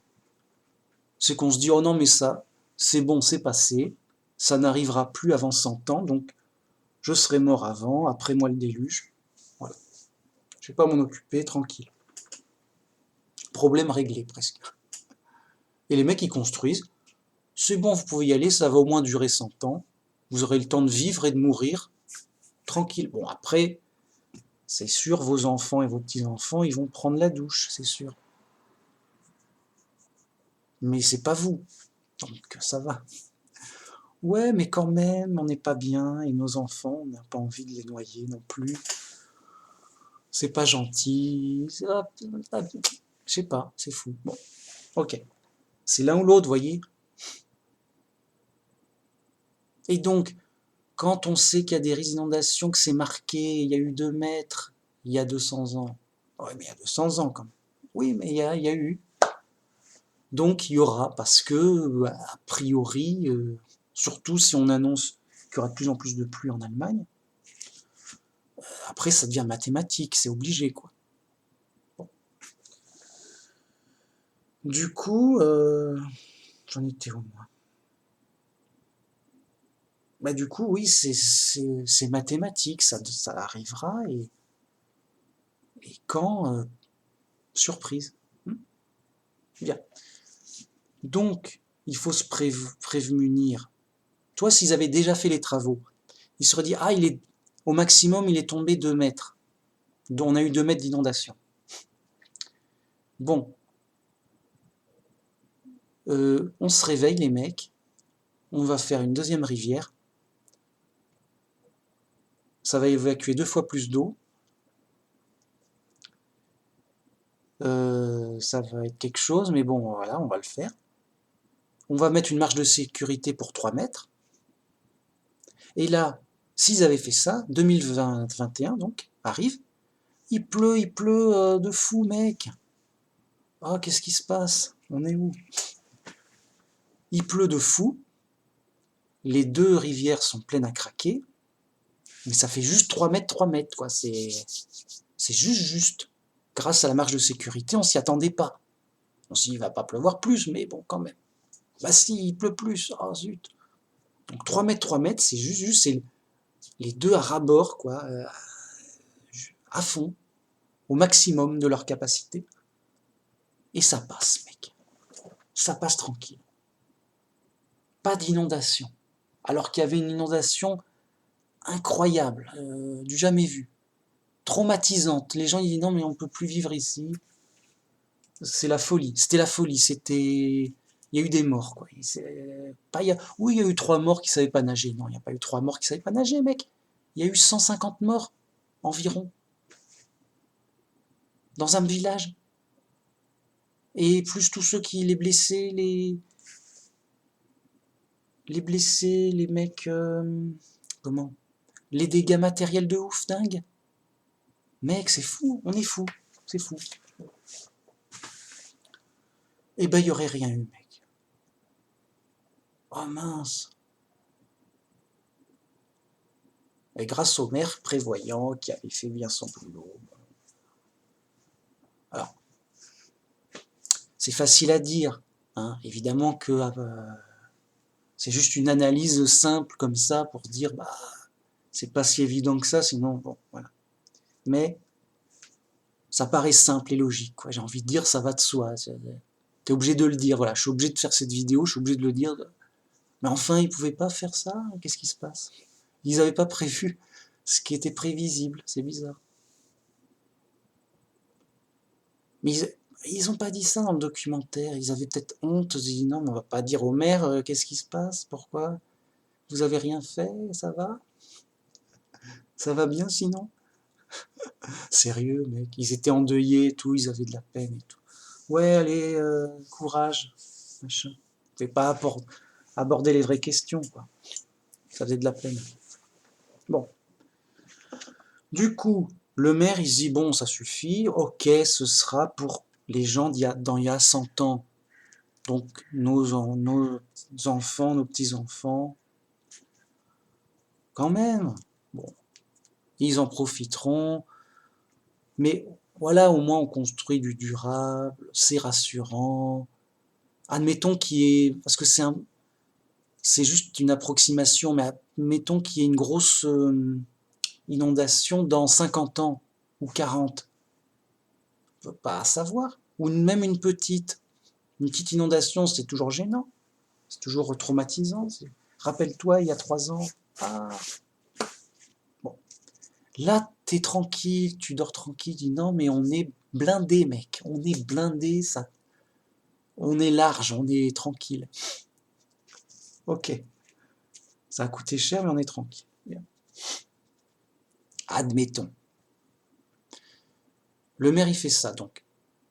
C'est qu'on se dit, oh non, mais ça, c'est bon, c'est passé, ça n'arrivera plus avant 100 ans, donc je serai mort avant, après moi le déluge. Voilà. Je vais pas m'en occuper, tranquille. Problème réglé, presque. Et les mecs, ils construisent. C'est bon, vous pouvez y aller, ça va au moins durer 100 ans. Vous aurez le temps de vivre et de mourir. Tranquille. Bon, après, c'est sûr, vos enfants et vos petits-enfants, ils vont prendre la douche, c'est sûr. Mais c'est pas vous. Donc ça va. Ouais, mais quand même, on n'est pas bien, et nos enfants, on n'a pas envie de les noyer non plus. C'est pas gentil. Je sais pas, c'est fou. Bon, ok. C'est l'un ou l'autre, voyez. Et donc, quand on sait qu'il y a des inondations, que c'est marqué, il y a eu 2 mètres, il y a 200 ans. Ouais, mais il y a 200 ans quand même. Oui, mais il y a eu. Donc il y aura, parce que, a priori, surtout si on annonce qu'il y aura de plus en plus de pluie en Allemagne, après ça devient mathématique, c'est obligé, quoi. Bon. Du coup, j'en étais où, moi? Bah du coup, oui, c'est mathématique, ça arrivera, et quand, surprise. Bien. Donc, il faut se prémunir. Toi, s'ils avaient déjà fait les travaux, ils se seraient dit, ah, au maximum, il est tombé 2 mètres. On a eu 2 mètres d'inondation. Bon, on se réveille, les mecs, on va faire une deuxième rivière, ça va évacuer 2 fois plus d'eau, ça va être quelque chose, mais bon, voilà, on va le faire. On va mettre une marge de sécurité pour 3 mètres. Et là, s'ils avaient fait ça, 2021 donc, arrive, il pleut de fou, mec. Oh, qu'est-ce qui se passe? On est où? Il pleut de fou. Les deux rivières sont pleines à craquer. Mais ça fait juste 3 mètres, 3 mètres, quoi. C'est juste. Grâce à la marge de sécurité, on s'y attendait pas. On s'y dit, il va pas pleuvoir plus, mais bon, quand même. Bah si, il pleut plus. Oh zut. Donc 3 mètres, c'est juste, c'est les deux à ras-bord, quoi, à fond, au maximum de leur capacité. Et ça passe, mec. Ça passe tranquille. Pas d'inondation. Alors qu'il y avait une inondation incroyable, du jamais vu. Traumatisante. Les gens ils disent non mais on peut plus vivre ici. C'est la folie. C'était la folie. C'était. Il y a eu des morts, quoi. Pas, oui, il y a eu 3 morts qui ne savaient pas nager. Non, il n'y a pas eu 3 morts qui ne savaient pas nager, mec. Il y a eu 150 morts, environ, dans un village. Et plus tous ceux qui, les blessés, les blessés, les mecs, comment? Les dégâts matériels de ouf, dingue. Mec, c'est fou, on est fou, c'est fou. Eh ben, il n'y aurait rien eu, mec. Oh mince. Et grâce au maire prévoyant qui avait fait bien son boulot. Alors, c'est facile à dire, hein. Évidemment que c'est juste une analyse simple comme ça pour dire, bah, c'est pas si évident que ça, sinon, bon, voilà. Mais ça paraît simple et logique, quoi. J'ai envie de dire, ça va de soi. T'es obligé de le dire, voilà. Je suis obligé de faire cette vidéo, je suis obligé de le dire. Mais enfin, ils pouvaient pas faire ça. Qu'est-ce qui se passe? Ils n'avaient pas prévu ce qui était prévisible. C'est bizarre. Mais ils ont pas dit ça dans le documentaire. Ils avaient peut-être honte. Ils ont dit non, mais on va pas dire au maire qu'est-ce qui se passe, pourquoi? Vous avez rien fait, ça va? Ça va bien sinon? Sérieux, mec. Ils étaient endeuillés et tout, ils avaient de la peine et tout. Ouais, allez, courage, machin. Vous pouvez pas aborder les vraies questions, quoi. Ça faisait de la peine. Bon. Du coup, le maire, il se dit, bon, ça suffit, ok, ce sera pour les gens il y a 100 ans. Donc, nos enfants, nos petits-enfants. Quand même. Bon, ils en profiteront. Mais voilà, au moins on construit du durable, c'est rassurant. Admettons qu'il y ait, parce que c'est juste une approximation, mais admettons qu'il y ait une grosse inondation dans 50 ans ou 40. On ne peut pas savoir. Ou même une petite inondation, c'est toujours gênant, c'est toujours traumatisant. Rappelle-toi, il y a 3 ans. Ah. Bon. Là, t'es tranquille, tu dors tranquille, tu dis non, mais on est blindé, mec. On est blindé, ça. On est large, on est tranquille. Ok. Ça a coûté cher, mais on est tranquille. Bien. Admettons. Le maire, il fait ça, donc.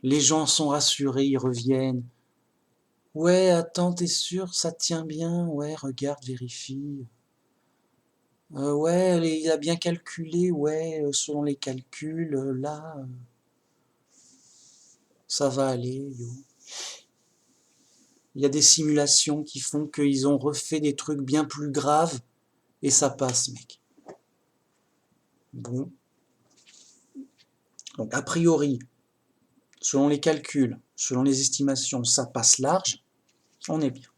Les gens sont rassurés, ils reviennent. Ouais, attends, t'es sûr, ça tient bien? Ouais, regarde, vérifie. Ouais, il a bien calculé, ouais, selon les calculs, là, ça va aller, yo. Il y a des simulations qui font qu'ils ont refait des trucs bien plus graves, et ça passe, mec. Bon. Donc, a priori, selon les calculs, selon les estimations, ça passe large, on est bien.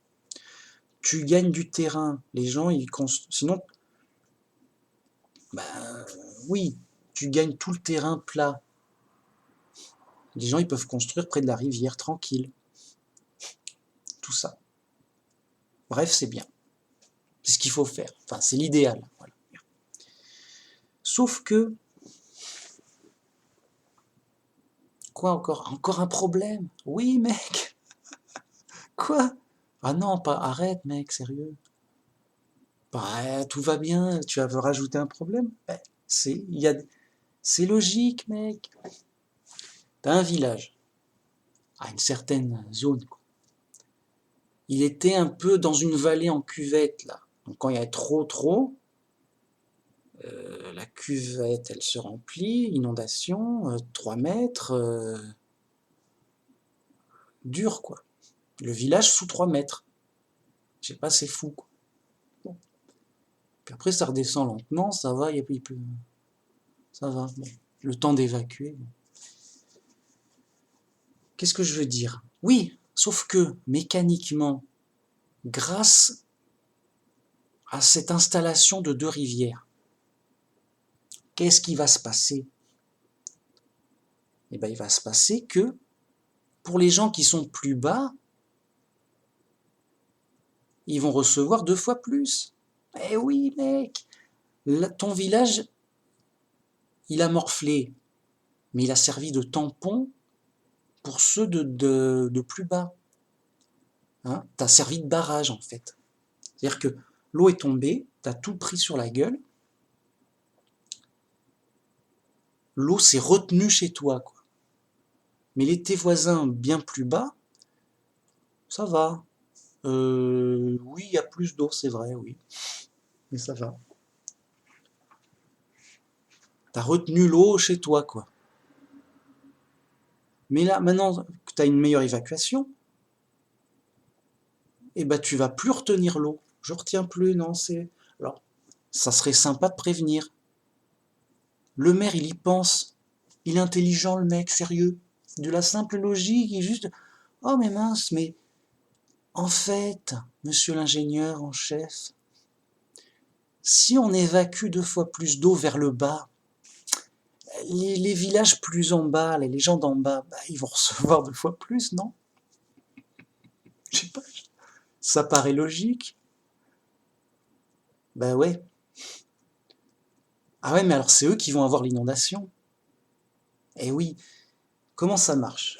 Tu gagnes du terrain, les gens, ils construisent. Sinon, ben oui, tu gagnes tout le terrain plat. Les gens, ils peuvent construire près de la rivière, tranquille. Tout ça. Bref, c'est bien. C'est ce qu'il faut faire. Enfin, c'est l'idéal. Voilà. Sauf que... Quoi encore? Encore un problème? Oui, mec. Quoi? Ah non, pas arrête, mec, sérieux. Bah, tout va bien, tu veux rajouter un problème? Ben, c'est logique, mec. T'as un village, à une certaine zone, quoi. Il était un peu dans une vallée en cuvette, là. Donc quand il y a trop, La cuvette, elle se remplit, inondation, 3 mètres, dur quoi. Le village sous 3 mètres. Je sais pas, c'est fou quoi. Bon. Puis après ça redescend lentement, ça va, il peut... ça va. Bon. Le temps d'évacuer. Bon. Qu'est-ce que je veux dire? Oui, sauf que mécaniquement, grâce à cette installation de 2 rivières, qu'est-ce qui va se passer? Eh bien, il va se passer que pour les gens qui sont plus bas, ils vont recevoir 2 fois plus. Eh oui, mec, ton village, il a morflé, mais il a servi de tampon pour ceux de plus bas. Hein, tu as servi de barrage, en fait. C'est-à-dire que l'eau est tombée, tu as tout pris sur la gueule, l'eau s'est retenue chez toi, quoi. Mais tes voisins bien plus bas, ça va. Oui, il y a plus d'eau, c'est vrai, oui. Mais ça va. T'as retenu l'eau chez toi, quoi. Mais là, maintenant que tu as une meilleure évacuation, eh ben, tu vas plus retenir l'eau. Je retiens plus, non, c'est... Alors, ça serait sympa de prévenir. Le maire, il y pense. Il est intelligent, le mec, sérieux. De la simple logique, il est juste... Oh, mais mince, mais... En fait, monsieur l'ingénieur en chef, si on évacue 2 fois plus d'eau vers le bas, les villages plus en bas, les gens d'en bas, bah, ils vont recevoir 2 fois plus, non? Je sais pas. Ça paraît logique. Ben ouais. Ah ouais, mais alors c'est eux qui vont avoir l'inondation. Eh oui. Comment ça marche,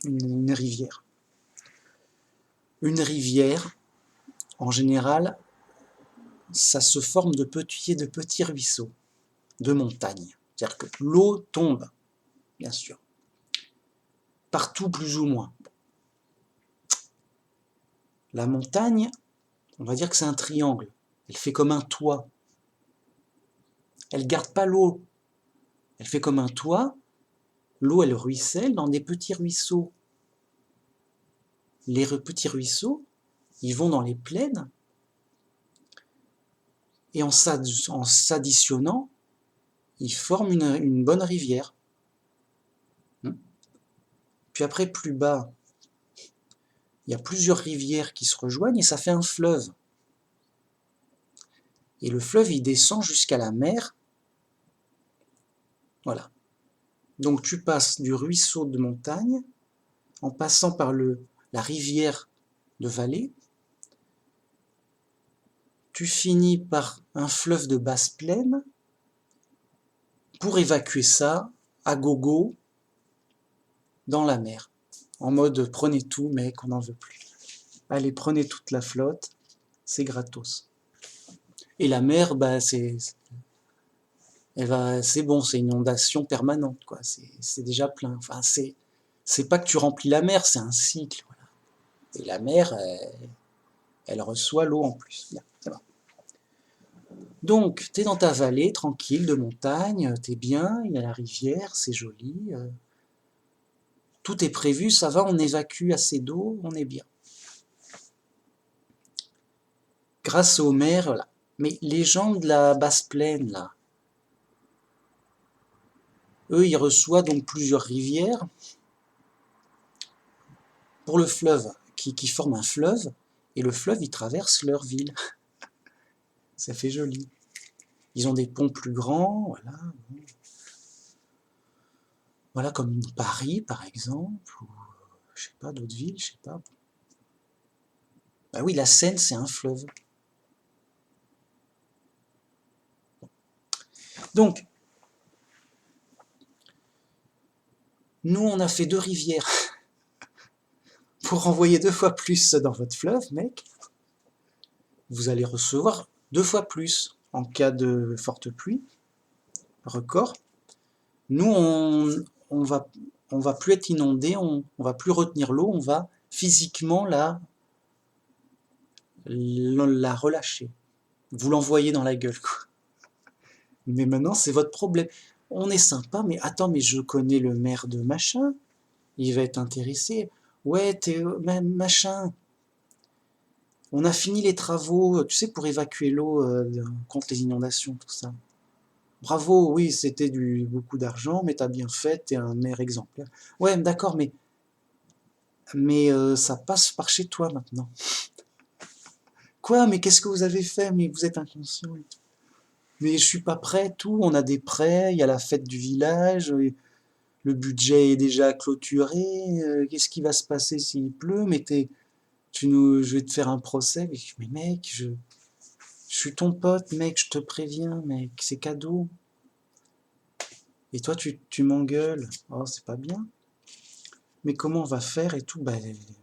une rivière? Une rivière, en général, ça se forme de petits ruisseaux, de montagnes. C'est-à-dire que l'eau tombe, bien sûr. Partout plus ou moins. La montagne, on va dire que c'est un triangle. Elle fait comme un toit. Elle ne garde pas l'eau. Elle fait comme un toit. L'eau, elle ruisselle dans des petits ruisseaux. Les petits ruisseaux, ils vont dans les plaines et en s'additionnant, ils forment une bonne rivière. Puis après, plus bas, il y a plusieurs rivières qui se rejoignent et ça fait un fleuve. Et le fleuve, il descend jusqu'à la mer. Voilà. Donc tu passes du ruisseau de montagne, en passant par la rivière de vallée, tu finis par un fleuve de basse plaine, pour évacuer ça à gogo dans la mer. En mode prenez tout mec, on n'en veut plus. Allez, prenez toute la flotte, c'est gratos. Et la mer, bah, c'est bon, c'est une inondation permanente, quoi. C'est déjà plein. Enfin, c'est pas que tu remplis la mer, c'est un cycle. Voilà. Et la mer, elle reçoit l'eau en plus. Bien, ça va. Donc, t'es dans ta vallée, tranquille, de montagne, t'es bien, il y a la rivière, c'est joli. Tout est prévu, ça va, on évacue assez d'eau, on est bien. Grâce aux mers, voilà. Mais les gens de la basse plaine, là, eux, ils reçoivent donc plusieurs rivières pour le fleuve, qui forme un fleuve, et le fleuve, il traverse leur ville. Ça fait joli. Ils ont des ponts plus grands, voilà. Voilà, comme Paris, par exemple, ou je sais pas, d'autres villes, je sais pas. Bah oui, la Seine, c'est un fleuve. Donc, nous, on a fait 2 rivières pour envoyer 2 fois plus dans votre fleuve, mec. Vous allez recevoir 2 fois plus en cas de forte pluie, record. Nous, on va plus être inondé, on va plus retenir l'eau, on va physiquement la relâcher. Vous l'envoyez dans la gueule, quoi. Mais maintenant, c'est votre problème. On est sympa, mais attends, mais je connais le maire de machin, il va être intéressé. Ouais, t'es machin. On a fini les travaux, tu sais, pour évacuer l'eau contre les inondations, tout ça. Bravo, oui, c'était beaucoup d'argent, mais t'as bien fait, t'es un maire exemplaire. Ouais, d'accord, mais ça passe par chez toi maintenant. Quoi? Mais qu'est-ce que vous avez fait? Mais vous êtes inconscient. Mais je suis pas prêt, tout. On a des prêts, il y a la fête du village, le budget est déjà clôturé. Qu'est-ce qui va se passer s'il pleut? Mais je vais te faire un procès. Mais mec, je suis ton pote, mec, je te préviens, mec, c'est cadeau. Et toi, tu m'engueules. Oh, c'est pas bien. Mais comment on va faire et tout? Bah,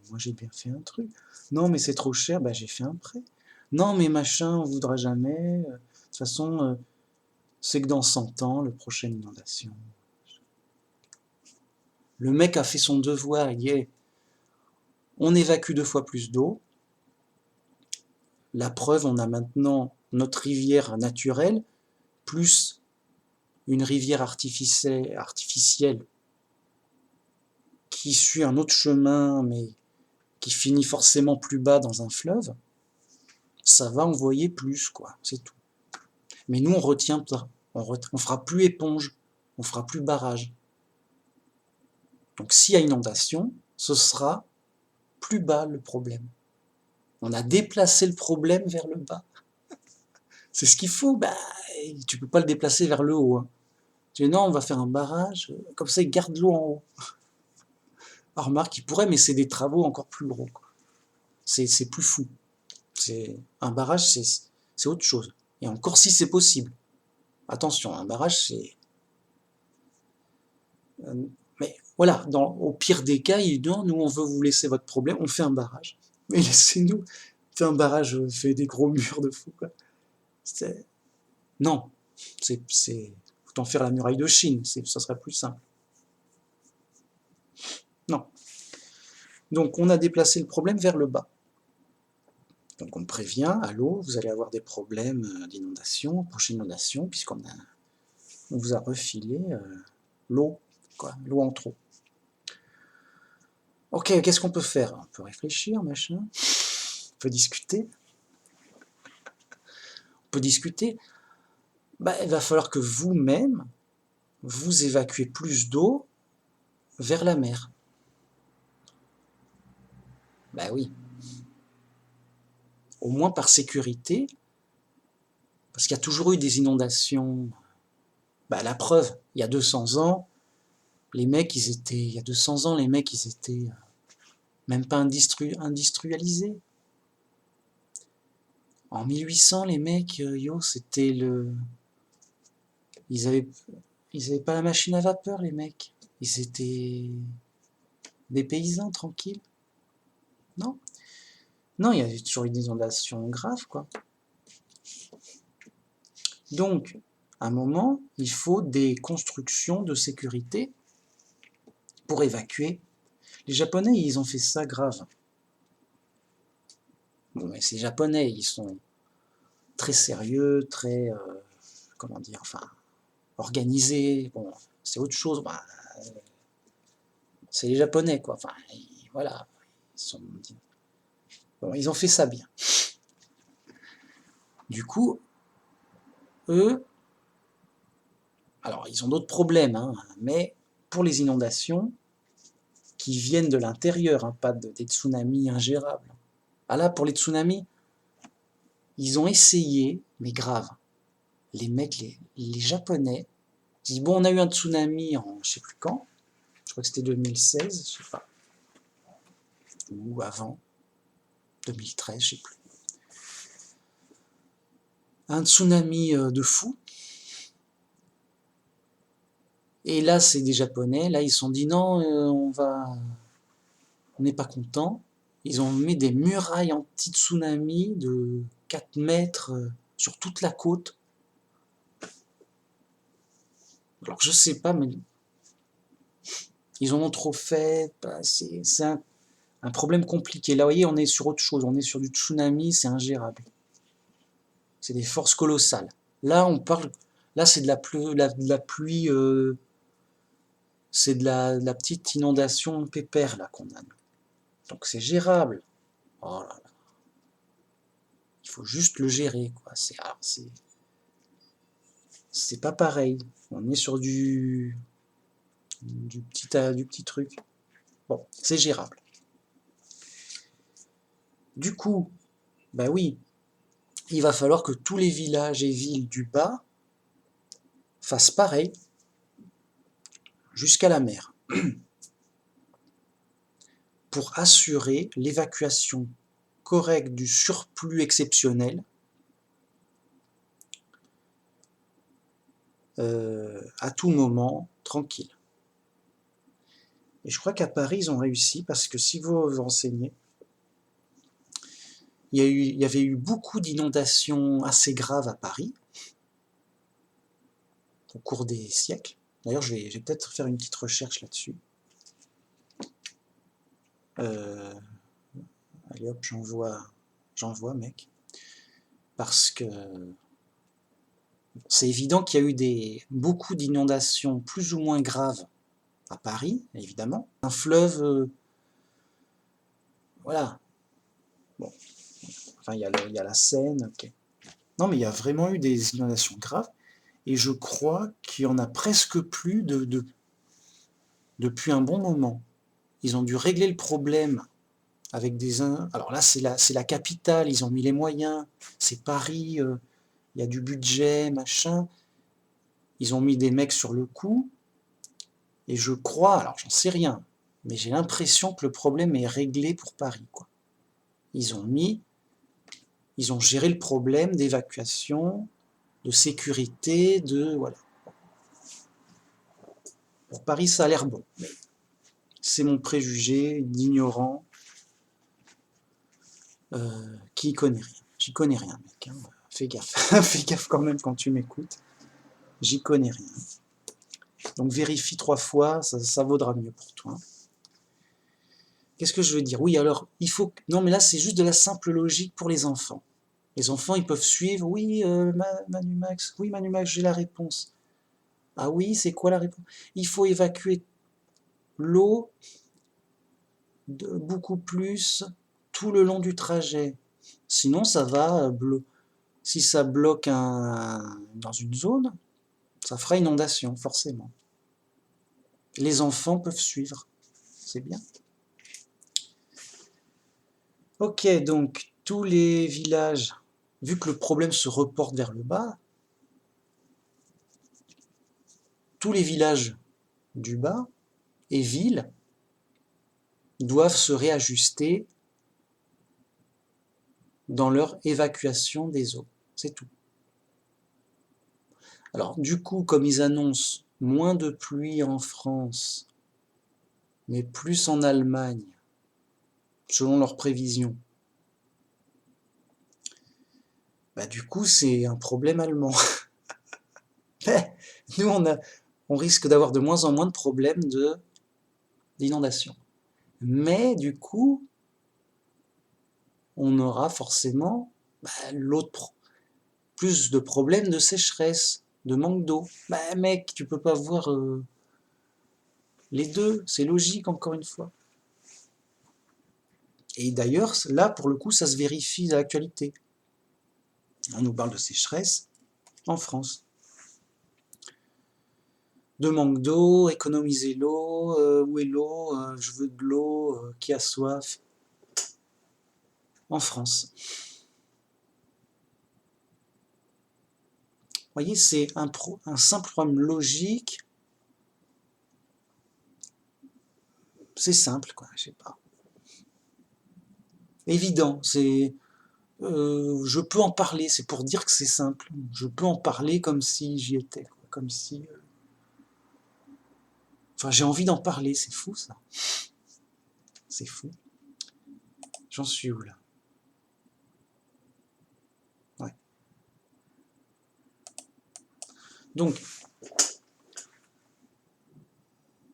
moi, j'ai bien fait un truc. Non, mais c'est trop cher. Bah, j'ai fait un prêt. Non, mais machin, on voudra jamais. De toute façon, c'est que dans 100 ans, la prochaine inondation. Le mec a fait son devoir. Il est. On évacue 2 fois plus d'eau. La preuve, on a maintenant notre rivière naturelle, plus une rivière artificielle qui suit un autre chemin, mais qui finit forcément plus bas dans un fleuve. Ça va envoyer plus, quoi, c'est tout. Mais nous, on retient pas. On fera plus éponge, on fera plus barrage. Donc s'il y a inondation, ce sera plus bas le problème. On a déplacé le problème vers le bas. C'est ce qu'il faut. Bah, tu peux pas le déplacer vers le haut. Hein. Tu dis non, on va faire un barrage, comme ça il garde l'eau en haut. Alors, remarque, il pourrait, mais c'est des travaux encore plus gros. C'est plus fou. Un barrage, c'est autre chose. Et encore si c'est possible. Attention, un barrage, c'est... Mais voilà, au pire des cas, il dit non, nous on veut vous laisser votre problème, on fait un barrage. Mais laissez-nous, fait un barrage, fait des gros murs de fou. Quoi. Non, autant faire la muraille de Chine, ça serait plus simple. Non. Donc on a déplacé le problème vers le bas. Donc on prévient, allô, vous allez avoir des problèmes d'inondation, prochaine inondation, on vous a refilé l'eau, l'eau en trop. Ok, qu'est-ce qu'on peut faire? On peut réfléchir, machin. On peut discuter. Bah, il va falloir que vous-même, vous évacuez plus d'eau vers la mer. Bah oui. Au moins par sécurité, parce qu'il y a toujours eu des inondations. Bah, la preuve, il y a 200 ans, les mecs, ils étaient même pas industrialisés. En 1800, les mecs, c'était Ils avaient pas la machine à vapeur, les mecs. Ils étaient des paysans tranquilles. Non? Non, il y avait toujours eu des inondations graves, quoi. Donc, à un moment, il faut des constructions de sécurité pour évacuer. Les Japonais, ils ont fait ça grave. Bon, mais ces Japonais, ils sont très sérieux, très, comment dire, enfin, organisés. Bon, c'est autre chose. Bah, c'est les Japonais, quoi. Enfin, voilà. Ils ont fait ça bien. Du coup, eux, alors ils ont d'autres problèmes, hein, mais pour les inondations qui viennent de l'intérieur, hein, pas des tsunamis ingérables. Ah là, pour les tsunamis, ils ont essayé, mais grave. Les mecs, les Japonais, disent bon, on a eu un tsunami en je sais plus quand, je crois que c'était 2016, je sais pas, ou avant, 2013, je sais plus. Un tsunami de fou. Et là, c'est des Japonais, là, ils se sont dit non, on n'est pas content. Ils ont mis des murailles anti-tsunami de 4 mètres sur toute la côte. Alors je sais pas, mais ils en ont trop fait. Bah, c'est un problème compliqué. Là, vous voyez, on est sur autre chose. On est sur du tsunami, c'est ingérable. C'est des forces colossales. Là, on parle Là, c'est de la pluie, c'est de la petite inondation pépère là qu'on a. Donc c'est gérable. Oh là là. Il faut juste le gérer, quoi. C'est pas pareil. On est sur du petit truc. Bon, c'est gérable. Du coup, bah oui, il va falloir que tous les villages et villes du bas fassent pareil jusqu'à la mer pour assurer l'évacuation correcte du surplus exceptionnel à tout moment, tranquille. Et je crois qu'à Paris, ils ont réussi, parce que si vous vous renseignez, il y avait eu beaucoup d'inondations assez graves à Paris au cours des siècles. D'ailleurs, je vais peut-être faire une petite recherche là-dessus. Allez hop, j'envoie, mec. Parce que c'est évident qu'il y a eu beaucoup d'inondations plus ou moins graves à Paris, évidemment. Un fleuve, voilà. Bon, enfin, il y a la Seine, ok. Non, mais il y a vraiment eu des inondations graves, et je crois qu'il y en a presque plus depuis un bon moment. Ils ont dû régler le problème avec alors là, c'est la capitale, ils ont mis les moyens, c'est Paris, il y a du budget, machin. Ils ont mis des mecs sur le coup, et je crois, alors j'en sais rien, mais j'ai l'impression que le problème est réglé pour Paris, quoi. Ils ont géré le problème d'évacuation, de sécurité, voilà. Pour Paris, ça a l'air bon. C'est mon préjugé d'ignorant qui connaît rien. J'y connais rien, mec. Hein. Fais gaffe. Fais gaffe quand même quand tu m'écoutes. J'y connais rien. Donc vérifie 3 fois, ça vaudra mieux pour toi. Qu'est-ce que je veux dire? Oui, alors, il faut... Non, mais là, c'est juste de la simple logique pour les enfants. Les enfants, ils peuvent suivre. Oui, Manumax. Oui, Manumax, j'ai la réponse. Ah oui, c'est quoi la réponse? Il faut évacuer l'eau beaucoup plus tout le long du trajet. Sinon, ça va si ça bloque dans une zone, ça fera inondation, forcément. Les enfants peuvent suivre. C'est bien. Ok, donc tous les villages, vu que le problème se reporte vers le bas, tous les villages du bas et villes doivent se réajuster dans leur évacuation des eaux. C'est tout. Alors du coup, comme ils annoncent moins de pluie en France, mais plus en Allemagne, selon leurs prévisions, bah du coup c'est un problème allemand. Nous on risque d'avoir de moins en moins de problèmes d'inondation. Mais du coup, on aura forcément plus de problèmes de sécheresse, de manque d'eau. Bah mec, tu peux pas voir les deux, c'est logique encore une fois. Et d'ailleurs, là pour le coup, ça se vérifie à l'actualité. On nous parle de sécheresse en France. De manque d'eau, économiser l'eau, où est l'eau, je veux de l'eau, qui a soif. En France. Vous voyez, c'est un simple problème logique. C'est simple, quoi, je sais pas. Évident, je peux en parler, c'est pour dire que c'est simple. Je peux en parler comme si j'y étais, quoi, comme si... Enfin, j'ai envie d'en parler, c'est fou, ça. C'est fou. J'en suis où, là? Ouais. Donc, vous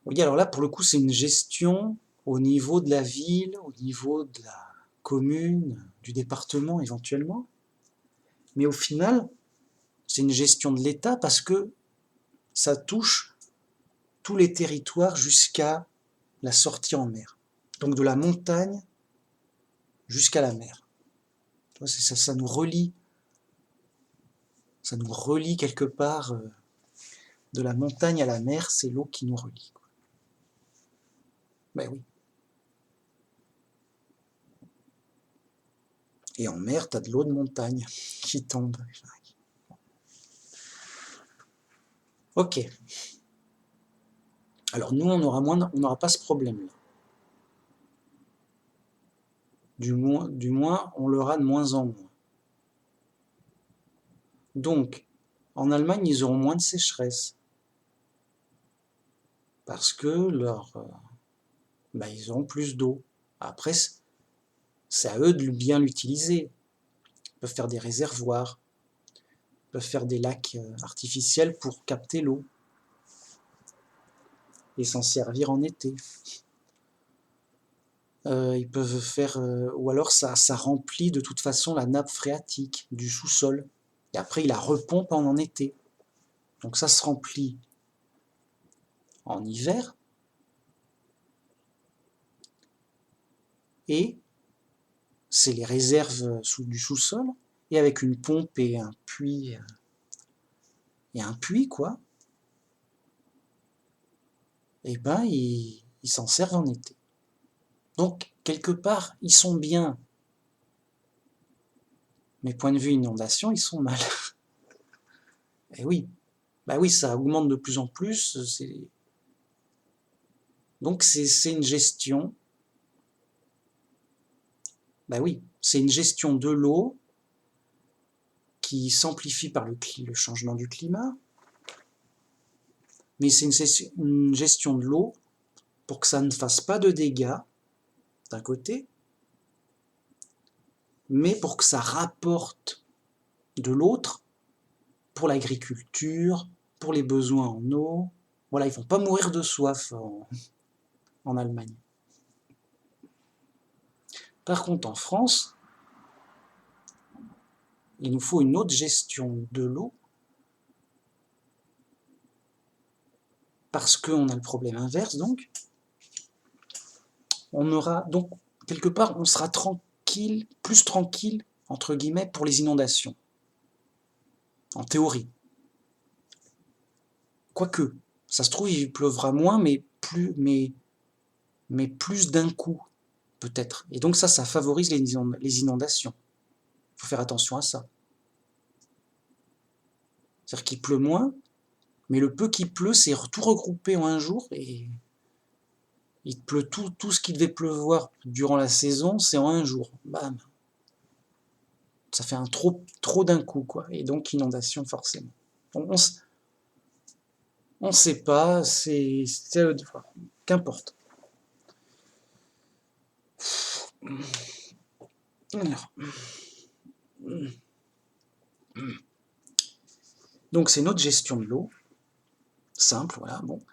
voyez, alors là, pour le coup, c'est une gestion au niveau de la ville, au niveau de la commune, du département, éventuellement. Mais au final, c'est une gestion de l'État parce que ça touche tous les territoires jusqu'à la sortie en mer. Donc de la montagne jusqu'à la mer. Ça nous relie quelque part de la montagne à la mer, c'est l'eau qui nous relie. Ben oui. Et en mer, tu as de l'eau de montagne qui tombe. Ok. Alors nous, on n'aura pas ce problème-là. Du moins, on l'aura de moins en moins. Donc, en Allemagne, ils auront moins de sécheresse. Parce que ils auront plus d'eau. Après, c'est à eux de bien l'utiliser. Ils peuvent faire des réservoirs, ils peuvent faire des lacs artificiels pour capter l'eau et s'en servir en été. Ils peuvent faire, ou alors ça remplit de toute façon la nappe phréatique du sous-sol. Et après, il la repompe en été. Donc ça se remplit en hiver. Et c'est les réserves du sous-sol. Et avec une pompe et un puits, quoi, et ben ils s'en servent en été. Donc, quelque part, ils sont bien. Mais point de vue inondation, ils sont mal. Et oui, bah oui, ça augmente de plus en plus. Donc c'est une gestion. Bah oui, c'est une gestion de l'eau qui s'amplifie par le changement du climat. Mais c'est une gestion de l'eau pour que ça ne fasse pas de dégâts, d'un côté, mais pour que ça rapporte de l'autre, pour l'agriculture, pour les besoins en eau. Voilà, ils vont pas mourir de soif en Allemagne. Par contre, en France, il nous faut une autre gestion de l'eau parce qu'on a le problème inverse, donc. On aura, donc, quelque part, on sera tranquille, plus tranquille, entre guillemets, pour les inondations. En théorie. Quoique, ça se trouve, il pleuvra moins, mais plus d'un coup, peut-être. Et donc ça favorise les inondations. Il faut faire attention à ça. C'est-à-dire qu'il pleut moins, mais le peu qui pleut, c'est tout regroupé en un jour, et il pleut tout ce qui devait pleuvoir durant la saison, c'est en un jour. Bam. Ça fait un trop d'un coup, quoi. Et donc inondation, forcément. On sait pas, c'est à eux de voir. Qu'importe. Alors. Donc c'est notre gestion de l'eau, simple, voilà, bon,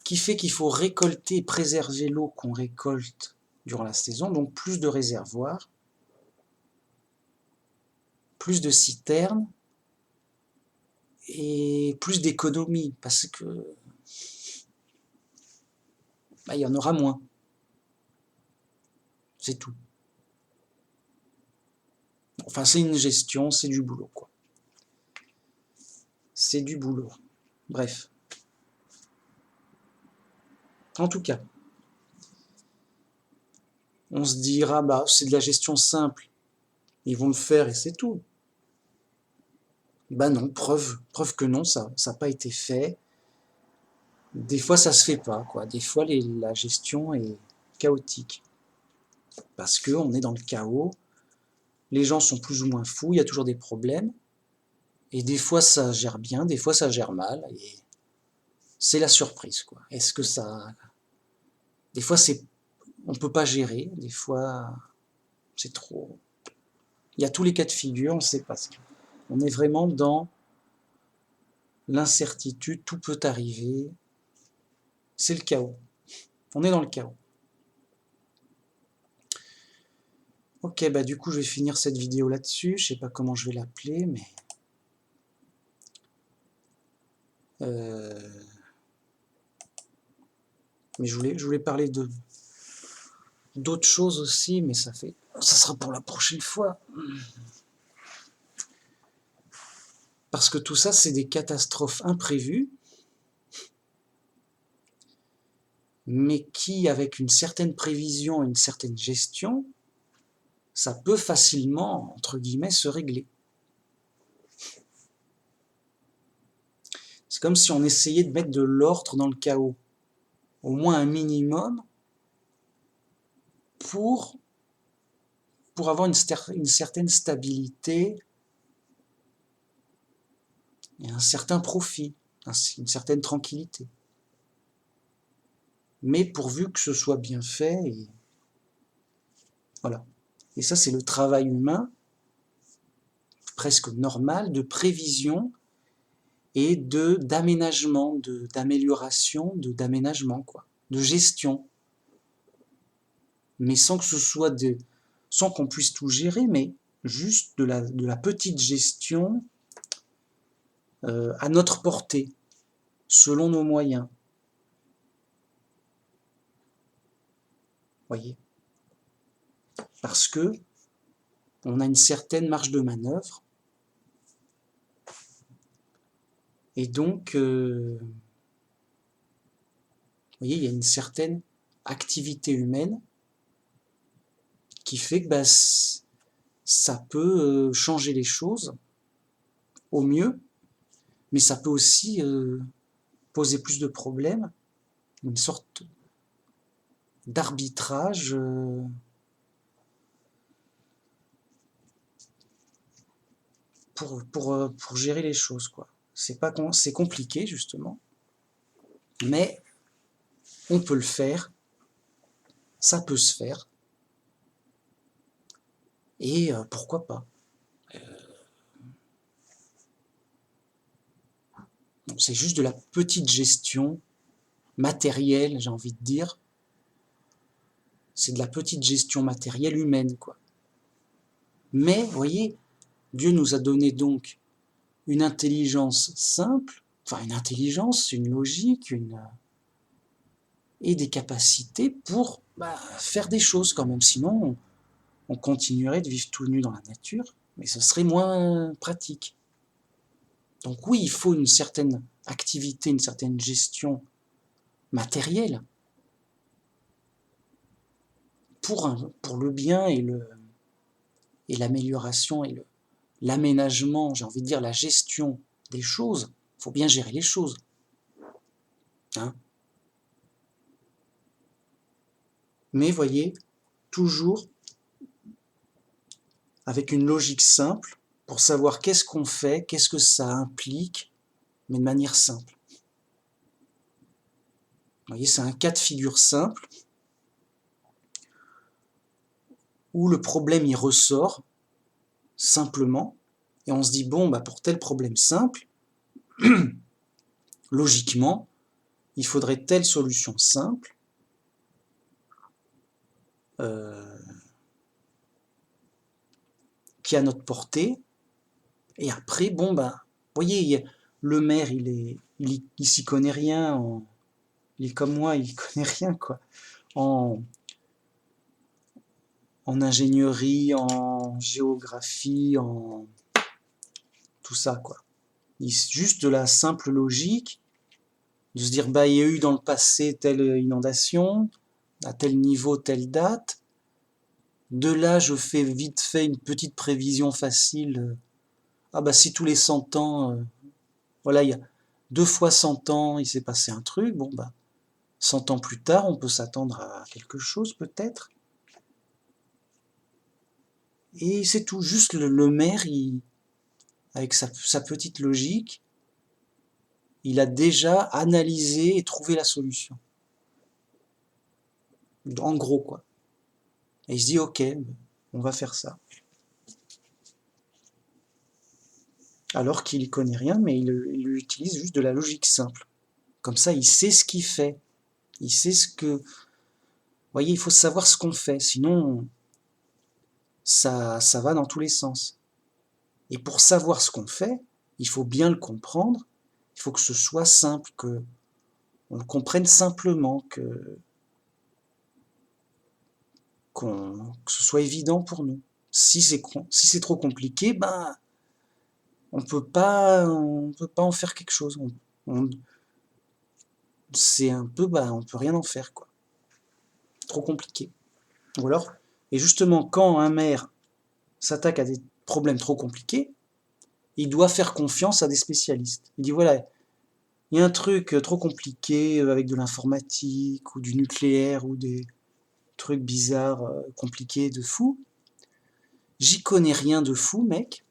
qui fait qu'il faut récolter et préserver l'eau qu'on récolte durant la saison, donc plus de réservoirs, plus de citernes et plus d'économies, parce que il y en aura moins. C'est tout. Enfin, c'est une gestion, c'est du boulot, quoi. C'est du boulot. Bref. En tout cas, on se dira, bah, c'est de la gestion simple. Ils vont le faire et c'est tout. Bah non, preuve que non, ça n'a pas été fait. Des fois, ça se fait pas, quoi. Des fois, la gestion est chaotique. Parce qu'on est dans le chaos, les gens sont plus ou moins fous, il y a toujours des problèmes. Et des fois, ça gère bien, des fois, ça gère mal. Et c'est la surprise, quoi. Est-ce que ça... Des fois, on peut pas gérer. Des fois, c'est trop... Il y a tous les cas de figure, on ne sait pas ce qu'il y a. On est vraiment dans l'incertitude, tout peut arriver. C'est le chaos. On est dans le chaos. Ok, bah du coup, je vais finir cette vidéo là-dessus. Je sais pas comment je vais l'appeler, mais... Mais je voulais parler d'autres choses aussi, mais ça sera pour la prochaine fois. Parce que tout ça, c'est des catastrophes imprévues, mais qui, avec une certaine prévision, une certaine gestion, ça peut facilement, entre guillemets, se régler. C'est comme si on essayait de mettre de l'ordre dans le chaos, au moins un minimum, pour avoir une certaine stabilité et un certain profit, une certaine tranquillité. Mais pourvu que ce soit bien fait, et voilà. Et ça, c'est le travail humain, presque normal, de prévision et d'aménagement, d'amélioration, d'aménagement, quoi, de gestion. Mais sans que ce soit sans qu'on puisse tout gérer, mais juste de la petite gestion à notre portée, selon nos moyens. Voyez, parce que on a une certaine marge de manœuvre, et donc, vous voyez, il y a une certaine activité humaine qui fait que ça peut changer les choses au mieux, mais ça peut aussi poser plus de problèmes, une sorte d'arbitrage pour gérer les choses, quoi. C'est compliqué, justement, mais on peut le faire, ça peut se faire, et pourquoi pas. C'est juste de la petite gestion matérielle, j'ai envie de dire. C'est de la petite gestion matérielle humaine, quoi. Mais, vous voyez, Dieu nous a donné donc une intelligence simple, enfin une intelligence, une logique, et des capacités pour faire des choses quand même. Sinon, on continuerait de vivre tout nu dans la nature, mais ce serait moins pratique. Donc oui, il faut une certaine activité, une certaine gestion matérielle pour le bien et l'amélioration et l'aménagement, j'ai envie de dire la gestion des choses. Il faut bien gérer les choses. Hein. Mais voyez, toujours avec une logique simple pour savoir qu'est-ce qu'on fait, qu'est-ce que ça implique, mais de manière simple. Vous voyez, c'est un cas de figure simple où le problème y ressort simplement et on se dit bon, pour tel problème simple, logiquement, il faudrait telle solution simple qui est à notre portée. Et après, bon, vous voyez, le maire, il s'y connaît rien, il est comme moi, il connaît rien, quoi, en ingénierie, en géographie, en tout ça, quoi. Juste de la simple logique, de se dire, il y a eu dans le passé telle inondation, à tel niveau, telle date. De là, je fais vite fait une petite prévision facile. Si tous les 100 ans, voilà, il y a 2 fois 100 ans, il s'est passé un truc, 100 ans plus tard, on peut s'attendre à quelque chose peut-être. Et c'est tout, juste le maire, avec sa petite logique, il a déjà analysé et trouvé la solution. En gros, quoi. Et il se dit, ok, on va faire ça. Alors qu'il n'y connaît rien, mais il utilise juste de la logique simple. Comme ça, il sait ce qu'il fait. Il sait ce que... Vous voyez, il faut savoir ce qu'on fait, sinon ça va dans tous les sens. Et pour savoir ce qu'on fait, il faut bien le comprendre, il Il faut que ce soit simple, que on le comprenne simplement, que ce soit évident pour nous. Si c'est trop compliqué, ben on peut pas en faire quelque chose. C'est un peu, on peut rien en faire, quoi. Trop compliqué. Ou alors, et justement, quand un maire s'attaque à des problèmes trop compliqués, il doit faire confiance à des spécialistes. Il dit voilà, il y a un truc trop compliqué avec de l'informatique ou du nucléaire ou des trucs bizarres, compliqués de fou. J'y connais rien de fou, mec.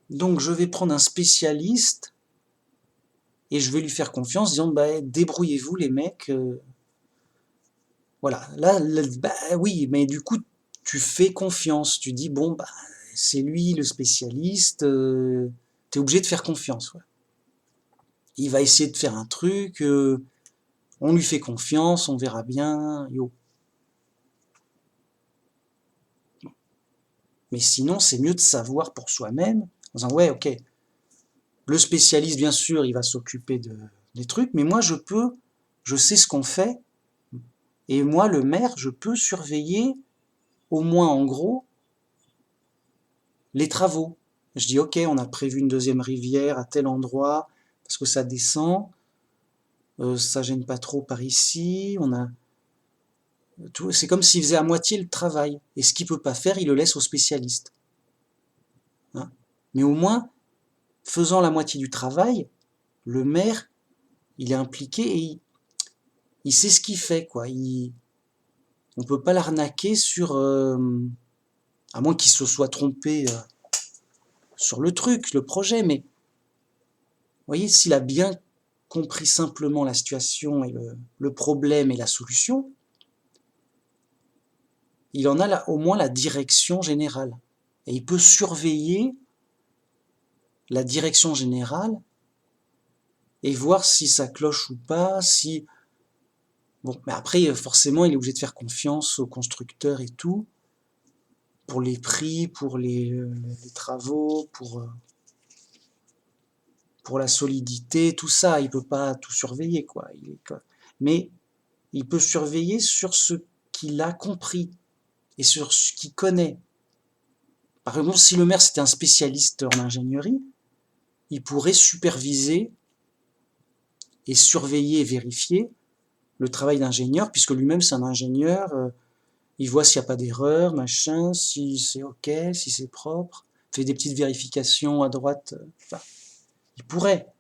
Donc je vais prendre un spécialiste et je vais lui faire confiance, disant débrouillez-vous les mecs. Voilà, là, oui, mais du coup tu fais confiance, tu dis bon c'est lui le spécialiste, t'es obligé de faire confiance. Ouais. Il va essayer de faire un truc, on lui fait confiance, on verra bien, yo. Mais sinon, c'est mieux de savoir pour soi-même, en disant ouais, ok, le spécialiste, bien sûr, il va s'occuper des trucs, mais moi, je sais ce qu'on fait, et moi, le maire, je peux surveiller, au moins en gros, les travaux. Je dis ok, on a prévu une deuxième rivière à tel endroit, parce que ça descend, ça gêne pas trop par ici, on a tout, c'est comme s'il faisait à moitié le travail, et ce qu'il peut pas faire, il le laisse aux spécialistes. Hein. Mais au moins, faisant la moitié du travail, le maire, il est impliqué et il sait ce qu'il fait, quoi. On peut pas l'arnaquer sur, à moins qu'il se soit trompé sur le truc, le projet, mais vous voyez, s'il a bien compris simplement la situation et le problème et la solution, il en a là, au moins la direction générale. Et il peut surveiller la direction générale et voir si ça cloche ou pas, si... Bon, mais après, forcément, il est obligé de faire confiance aux constructeurs et tout, pour les prix, pour les travaux, pour la solidité, tout ça. Il peut pas tout surveiller, quoi. Mais il peut surveiller sur ce qu'il a compris et sur ce qu'il connaît. Par exemple, si le maire c'était un spécialiste en ingénierie, il pourrait superviser et surveiller et vérifier le travail d'ingénieur, puisque lui-même c'est un ingénieur, il voit s'il n'y a pas d'erreur, machin, si c'est ok, si c'est propre, fait des petites vérifications à droite, enfin, il pourrait.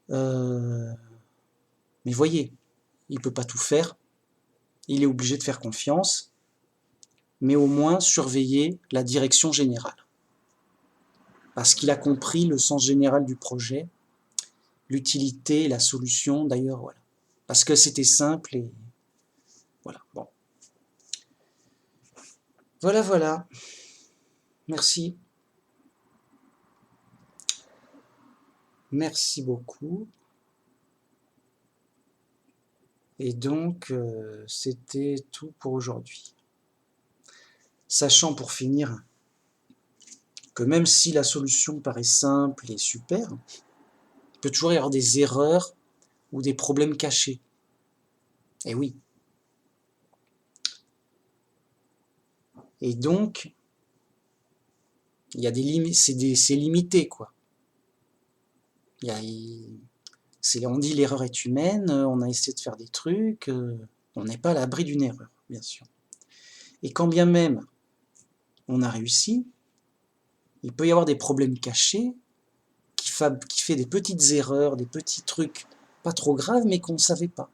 Mais voyez, il peut pas tout faire, il est obligé de faire confiance, mais au moins surveiller la direction générale. Parce qu'il a compris le sens général du projet, l'utilité, la solution, d'ailleurs, voilà. Parce que c'était simple et voilà, bon. Voilà, voilà. Merci. Merci beaucoup. Et donc, c'était tout pour aujourd'hui. Sachant pour finir que même si la solution paraît simple et super, il peut toujours y avoir des erreurs ou des problèmes cachés. Et oui. Et donc, il y a des limites, c'est limité, quoi. On dit l'erreur est humaine, on a essayé de faire des trucs, on n'est pas à l'abri d'une erreur, bien sûr. Et quand bien même on a réussi, il peut y avoir des problèmes cachés qui fait des petites erreurs, des petits trucs pas trop graves, mais qu'on ne savait pas.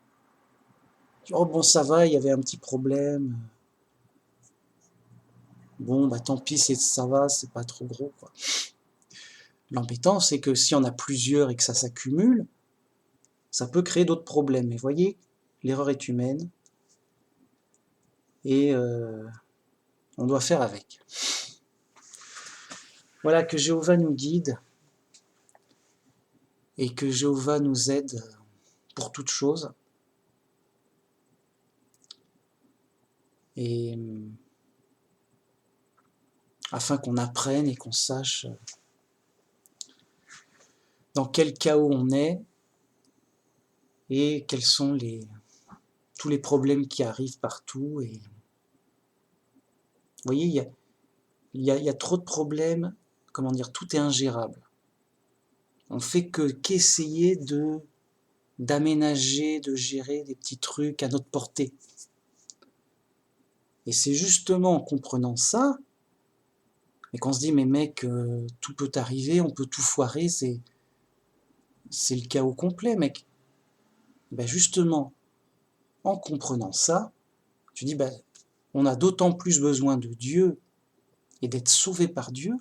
Oh bon, ça va, il y avait un petit problème. Bon, tant pis, ça va, c'est pas trop gros, quoi. L'embêtant, c'est que si on a plusieurs et que ça s'accumule, ça peut créer d'autres problèmes. Mais voyez, l'erreur est humaine et on doit faire avec. Voilà, que Jéhovah nous guide et que Jéhovah nous aide pour toute chose. Et afin qu'on apprenne et qu'on sache dans quel chaos on est et quels sont tous les problèmes qui arrivent partout. Et vous voyez, il y a trop de problèmes, comment dire, tout est ingérable. On fait qu'essayer d'aménager, de gérer des petits trucs à notre portée. Et c'est justement en comprenant ça, et qu'on se dit, mais mec, tout peut arriver, on peut tout foirer, c'est le chaos complet, mec. Ben justement, en comprenant ça, tu dis, ben, on a d'autant plus besoin de Dieu et d'être sauvé par Dieu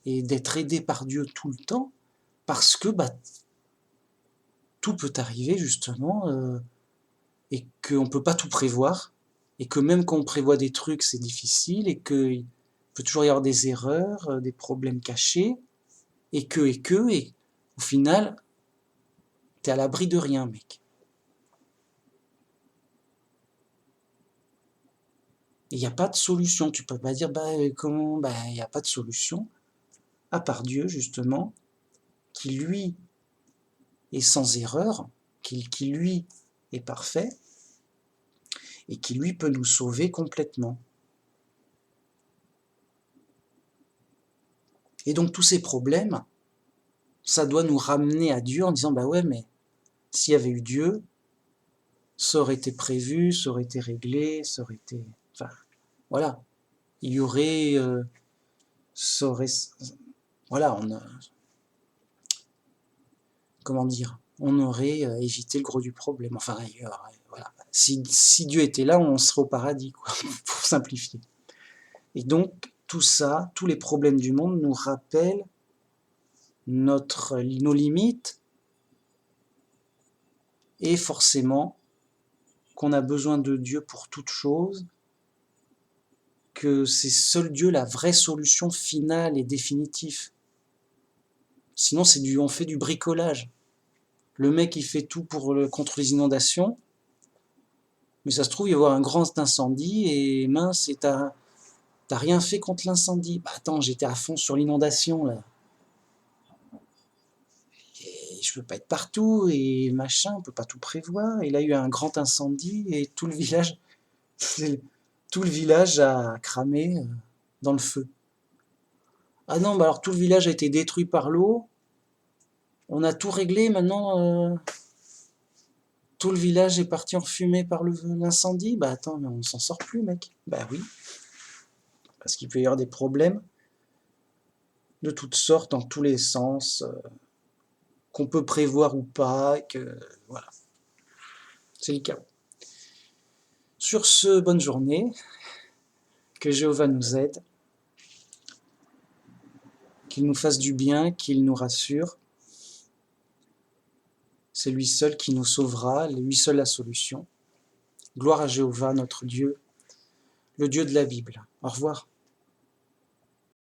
et d'être aidé par Dieu tout le temps, parce que bah, tout peut arriver justement et qu'on ne peut pas tout prévoir, et que même quand on prévoit des trucs, c'est difficile, et qu'il peut toujours y avoir des erreurs, des problèmes cachés, et au final, t'es à l'abri de rien, mec. Il n'y a pas de solution, tu peux pas dire, bah comment, bah il n'y a pas de solution, à part Dieu, justement, qui lui est sans erreur, qui lui est parfait, et qui lui peut nous sauver complètement. Et donc tous ces problèmes, ça doit nous ramener à Dieu en disant, bah ouais, mais s'il y avait eu Dieu, ça aurait été prévu, ça aurait été réglé, ça aurait été... Enfin, voilà. Il y aurait... ça aurait... Voilà, comment dire, on aurait évité le gros du problème. Enfin, voilà. Si Dieu était là, on serait au paradis, quoi, pour simplifier. Et donc, tout ça, tous les problèmes du monde nous rappellent nos limites et forcément qu'on a besoin de Dieu pour toute chose, que c'est seul Dieu la vraie solution finale et définitive. Sinon, on fait du bricolage. Le mec, il fait tout contre les inondations, mais ça se trouve, il va y avoir un grand incendie, et mince, et t'as rien fait contre l'incendie. Bah attends, j'étais à fond sur l'inondation, là. Et je peux pas être partout, et machin, on peut pas tout prévoir. Et là, il y a eu un grand incendie, et tout le village, tout le village a cramé dans le feu. Ah non, bah alors tout le village a été détruit par l'eau. On a tout réglé, maintenant tout le village est parti en fumée par l'incendie. Bah attends, mais on s'en sort plus, mec. Bah oui, parce qu'il peut y avoir des problèmes de toutes sortes, dans tous les sens, qu'on peut prévoir ou pas, que voilà, c'est le cas. Sur ce, bonne journée, que Jéhovah nous aide, qu'il nous fasse du bien, qu'il nous rassure. C'est lui seul qui nous sauvera, lui seul la solution. Gloire à Jéhovah, notre Dieu, le Dieu de la Bible. Au revoir.